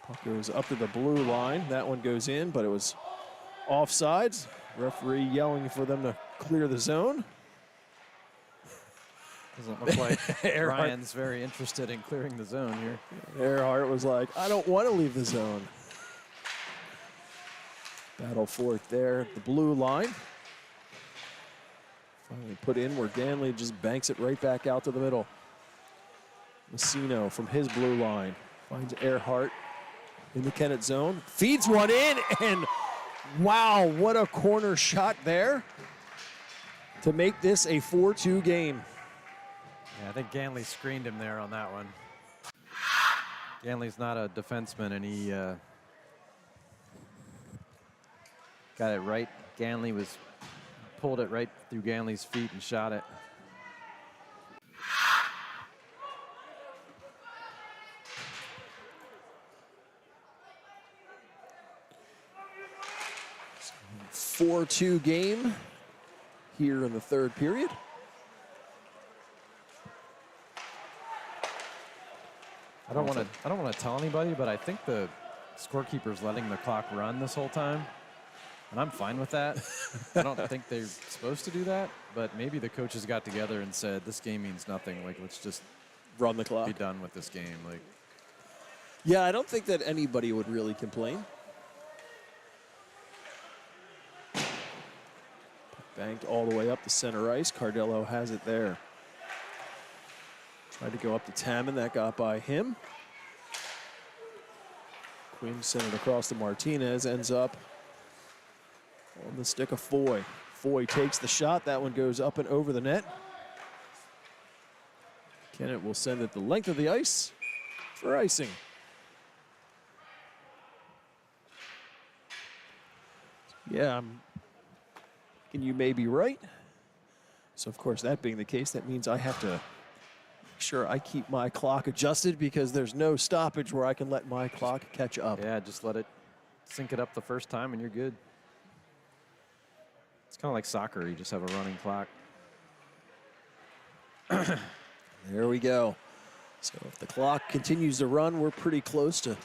Puck goes up to the blue line. That one goes in, but it was offsides. Referee yelling for them to clear the zone. doesn't look like Ryan's very interested in clearing the zone here. Earhart was like, I don't want to leave the zone. Battle for it there at the blue line. Finally put in where Ganley just banks it right back out to the middle. Messino from his blue line finds Earhart in the Kennett zone. Feeds one in, and wow, what a corner shot there to make this a 4-2 game. Yeah, I think Ganley screened him there on that one. Ganley's not a defenseman, and he got it right. Ganley pulled it right through Ganley's feet and shot it. 4-2 game here in the third period. I don't want to tell anybody, but I think the scorekeeper's letting the clock run this whole time, and I'm fine with that. I don't think they're supposed to do that, but maybe the coaches got together and said, "This game means nothing. Like, let's just Run the clock. be done with this game." Like, Yeah, I don't think that anybody would really complain. Banked all the way up the center ice. Cardello has it there. Tried to go up to Tamman. That got by him. Quinn sent it across to Martinez. Ends up on the stick of Foy. Foy takes the shot. That one goes up and over the net. Kennett will send it the length of the ice for icing. Yeah, and you may be right. So, of course, that being the case, that means I have to make sure I keep my clock adjusted because there's no stoppage where I can let my clock catch up. yeah, just let it sync it up the first time, and you're good. It's kind of like soccer. You just have a running clock. There we go. So if the clock continues to run, we're pretty close to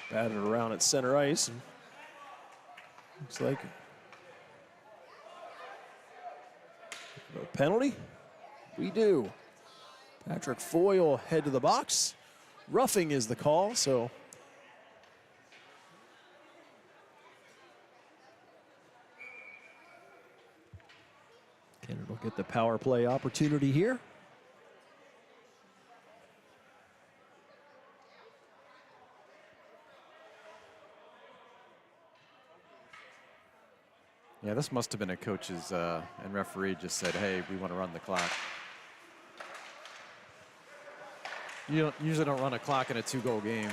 batted around at center ice. And looks like a penalty. We do. Patrick Foy will head to the box. Roughing is the call, so Kennett will get the power play opportunity here. Yeah, this must have been a coach's and referee just said, "Hey, we want to run the clock." You usually don't run a clock in a 2-goal game.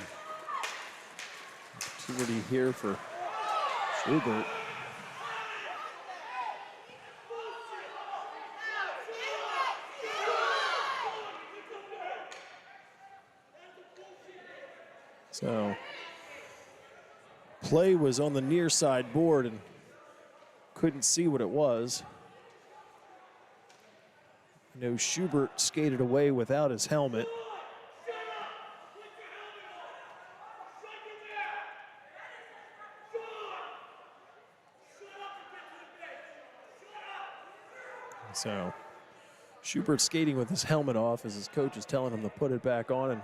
Opportunity here for Schubert. So play was on the near side board and couldn't see what it was. I know Schubert skated away without his helmet. So Schubert skating with his helmet off as his coach is telling him to put it back on and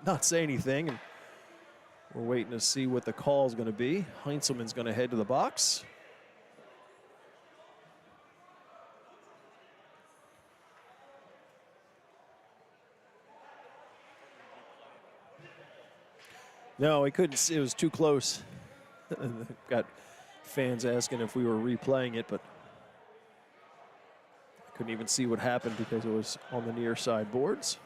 not say anything. And we're waiting to see what the call is going to be. Heinzelman's going to head to the box. No, he couldn't see. It was too close. Got fans asking if we were replaying it, but I couldn't even see what happened because it was on the near side boards.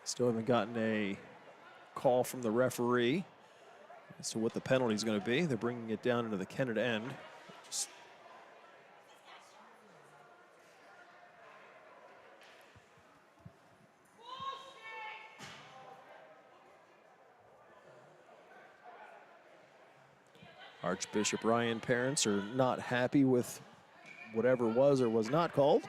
Still haven't gotten a call from the referee as to what the penalty is going to be. They're bringing it down into the Kennett end. Archbishop Ryan parents are not happy with whatever was or was not called.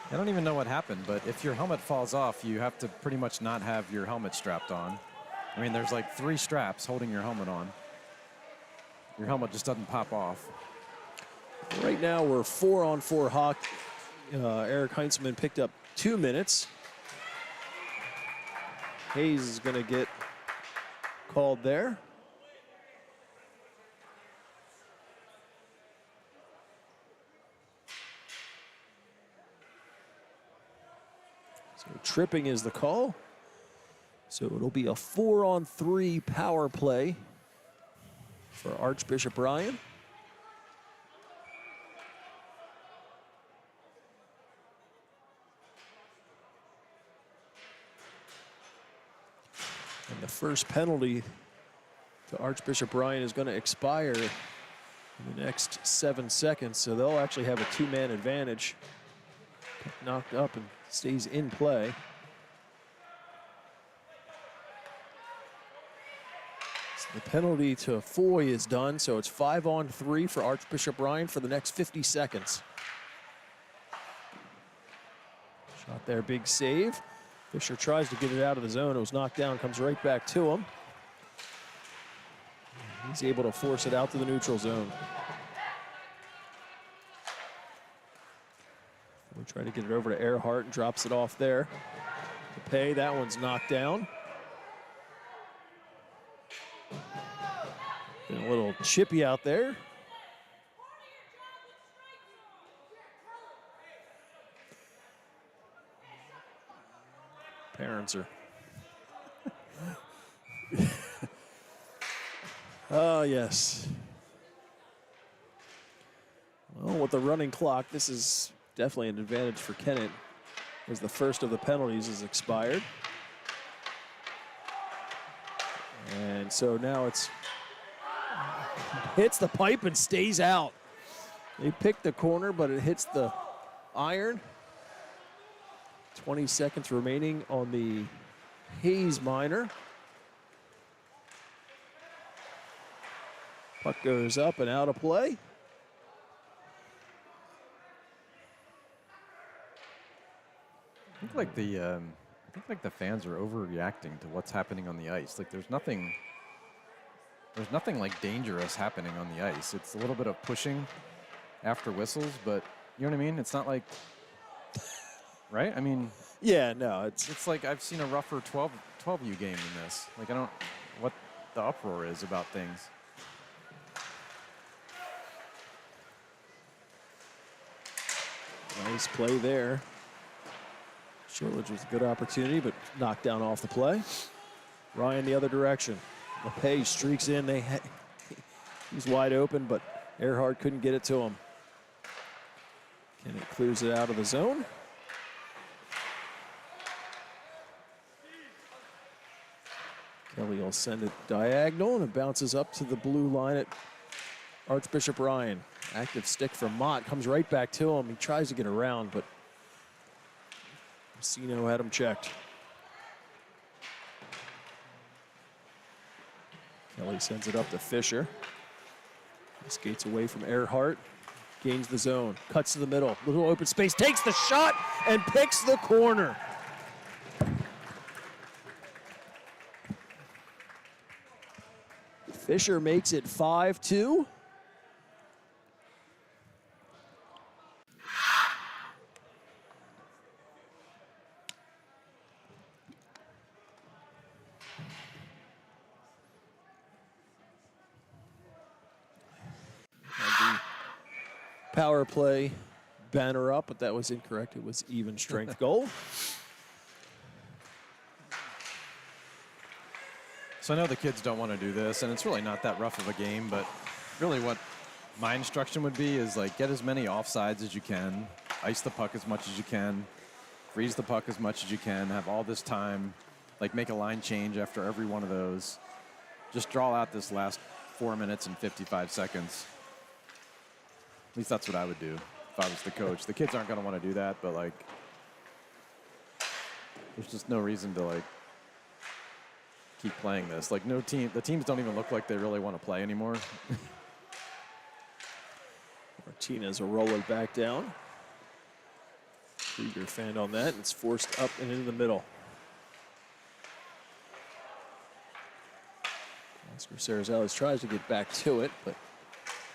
I don't even know what happened, but if your helmet falls off, you have to pretty much not have your helmet strapped on. I mean, there's like 3 straps holding your helmet on. Your helmet just doesn't pop off. Right now we're 4-on-4 hockey. Eric Heinzelman picked up 2 minutes. Hayes is going to get called there. So tripping is the call. So it'll be a 4-on-3 power play for Archbishop Ryan. And the first penalty to Archbishop Bryan is going to expire in the next 7 seconds, so they'll actually have a 2-man advantage. Knocked up and stays in play. So the penalty to Foy is done, so it's 5-on-3 for Archbishop Bryan for the next 50 seconds. Shot there, big save. Fisher tries to get it out of the zone. It was knocked down, comes right back to him. He's able to force it out to the neutral zone. We try to get it over to Earhart and drops it off there. To Pay, that one's knocked down. Been a little chippy out there. Parents are. Oh, yes. Well, with the running clock, this is definitely an advantage for Kennett, as the first of the penalties is expired. And so now it's hits the pipe and stays out. They picked the corner, but it hits the iron. 20 seconds remaining on the Hayes minor. Puck goes up and out of play. I think like the fans are overreacting to what's happening on the ice. Like there's nothing like dangerous happening on the ice. It's a little bit of pushing after whistles, but you know what I mean? It's not like, right? I mean, yeah, no, it's like I've seen a rougher 12U game in this. Like I don't what the uproar is about things. Nice play there. Shortridge was a good opportunity, but knocked down off the play. Ryan the other direction. LePay streaks in. He's wide open, but Earhart couldn't get it to him. Kennett clears it out of the zone. Kelly will send it diagonal, and it bounces up to the blue line at Archbishop Bryan. Active stick from Mott, comes right back to him. He tries to get around, but Messino had him checked. Kelly sends it up to Fisher. He skates away from Earhart, gains the zone, cuts to the middle, little open space, takes the shot and picks the corner. Fisher makes it 5-2. Power play banner up, but that was incorrect. It was even strength goal. So I know the kids don't want to do this, and it's really not that rough of a game, but really what my instruction would be is like get as many offsides as you can, ice the puck as much as you can, freeze the puck as much as you can, have all this time, like make a line change after every one of those. Just draw out this last 4 minutes and 55 seconds. At least that's what I would do if I was the coach. The kids aren't going to want to do that, but like, there's just no reason to like keep playing this. Like the teams don't even look like they really want to play anymore. Martinez will roll it back down. Krieger fanned on that, and it's forced up and into the middle. Oscar Cerezalis tries to get back to it, but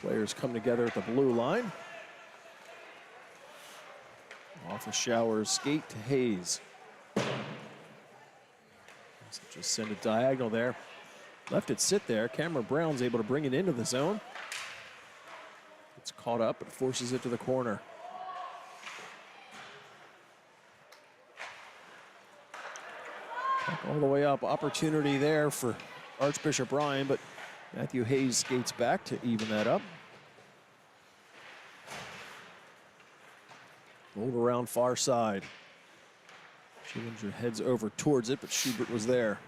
players come together at the blue line. Off the Showers skate to Hayes. So just send it diagonal there. Left it sit there. Cameron Brown's able to bring it into the zone. It's caught up, but forces it to the corner. All the way up. Opportunity there for Archbishop Bryan, but Matthew Hayes skates back to even that up. Rolled around far side. Schillinger heads over towards it, but Schubert was there.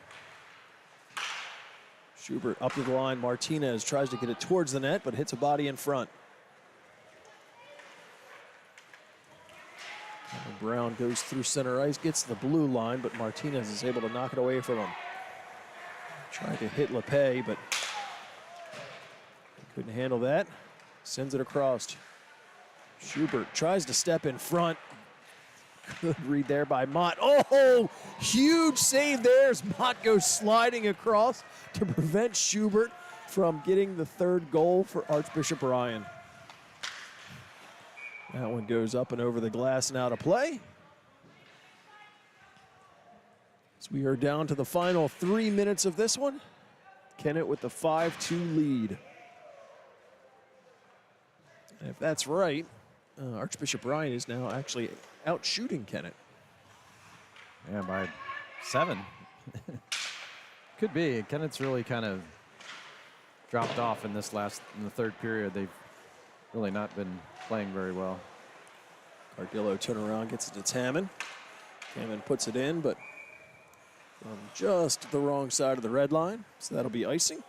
Schubert up to the line. Martinez tries to get it towards the net, but hits a body in front. And Brown goes through center ice, gets to the blue line, but Martinez is able to knock it away from him. Tried to hit LePay, but couldn't handle that. Sends it across. Schubert tries to step in front. Good read there by Mott. Oh, huge save there as Mott goes sliding across to prevent Schubert from getting the third goal for Archbishop Bryan. That one goes up and over the glass and out of play. So we are down to the final 3 minutes of this one. Kennett with the 5-2 lead. And if that's right, Archbishop Bryan is now actually out shooting Kennett. Yeah, by 7. Could be. Kennett's really kind of dropped off in the third period. They've really not been playing very well. Cardillo turnaround, gets it to Taman. Taman puts it in, but from just the wrong side of the red line. So that'll be icing.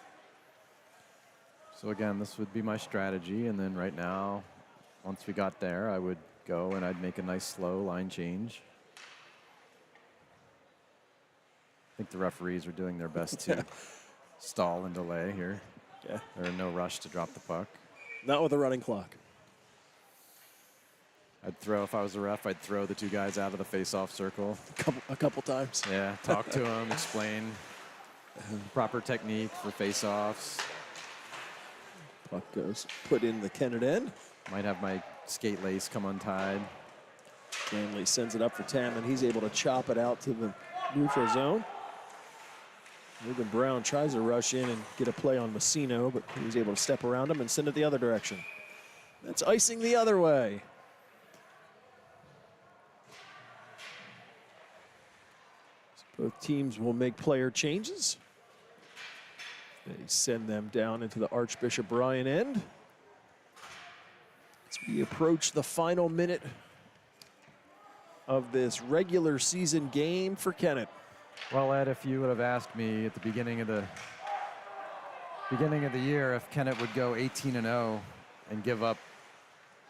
So again, this would be my strategy. And then right now, once we got there, I would go and I'd make a nice slow line change. I think the referees are doing their best to stall and delay here. Yeah. They're in no rush to drop the puck. Not with a running clock. I'd throw, if I was a ref, I'd throw the two guys out of the face-off circle. A couple times. Yeah, talk to them, explain proper technique for face-offs. Puck goes put in the Kennett end. Might have my skate lace come untied. Ganley sends it up for Taman. He's able to chop it out to the neutral zone. Ruben Brown tries to rush in and get a play on Messino, but he was able to step around him and send it the other direction. That's icing the other way. So both teams will make player changes. They send them down into the Archbishop Bryan end. As we approach the final minute of this regular season game for Kennett. Well, Ed, if you would have asked me at the beginning of the year if Kennett would go 18-0 and give up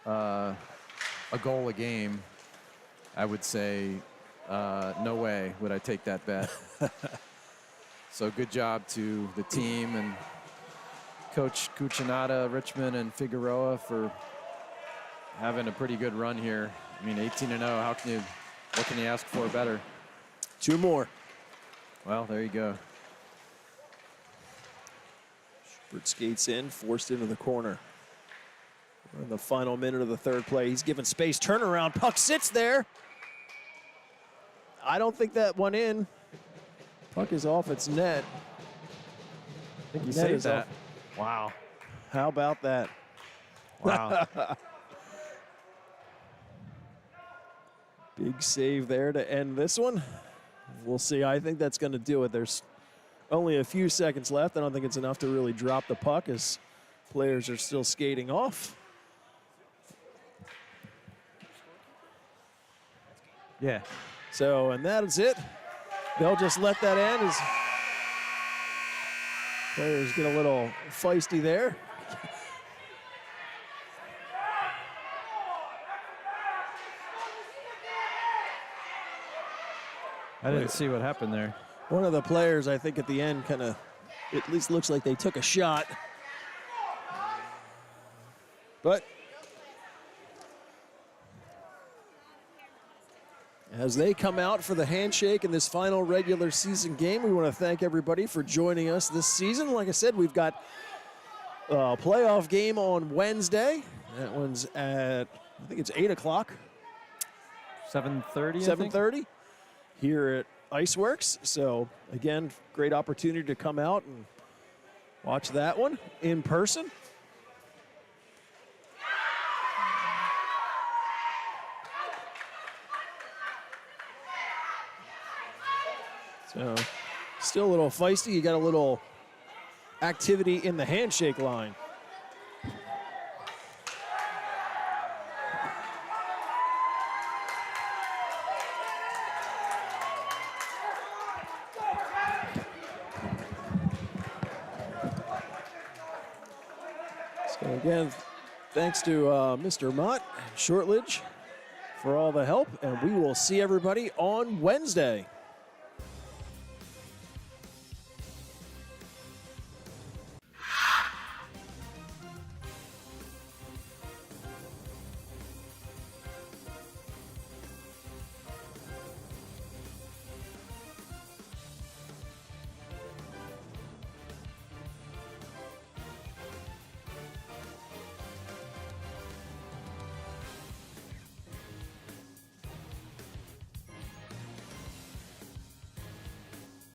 a goal a game, I would say no way would I take that bet. So good job to the team and Coach Cuccinata, Richmond, and Figueroa for having a pretty good run here. I mean, 18-0, what can you ask for better? 2 more. Well, there you go. Schubert skates in, forced into the corner. We're in the final minute of the third play. He's given space, turnaround, puck sits there. I don't think that went in. Puck is off its net. I think he saved that. Wow. How about that? Wow. Big save there to end this one. We'll see. I think that's going to do it. There's only a few seconds left. I don't think it's enough to really drop the puck as players are still skating off. Yeah. So, and that is it. They'll just let that end as players get a little feisty there. I didn't see what happened there. One of the players, I think, at the end kind of, at least looks like they took a shot. But as they come out for the handshake in this final regular season game, we want to thank everybody for joining us this season. Like I said, we've got a playoff game on Wednesday. That one's at, I think it's 8 o'clock. 7:30. 7:30 here at Iceworks. So again, great opportunity to come out and watch that one in person. So still a little feisty. You got a little activity in the handshake line. Again, thanks to Mr. Mott and Shortledge for all the help, and we will see everybody on Wednesday.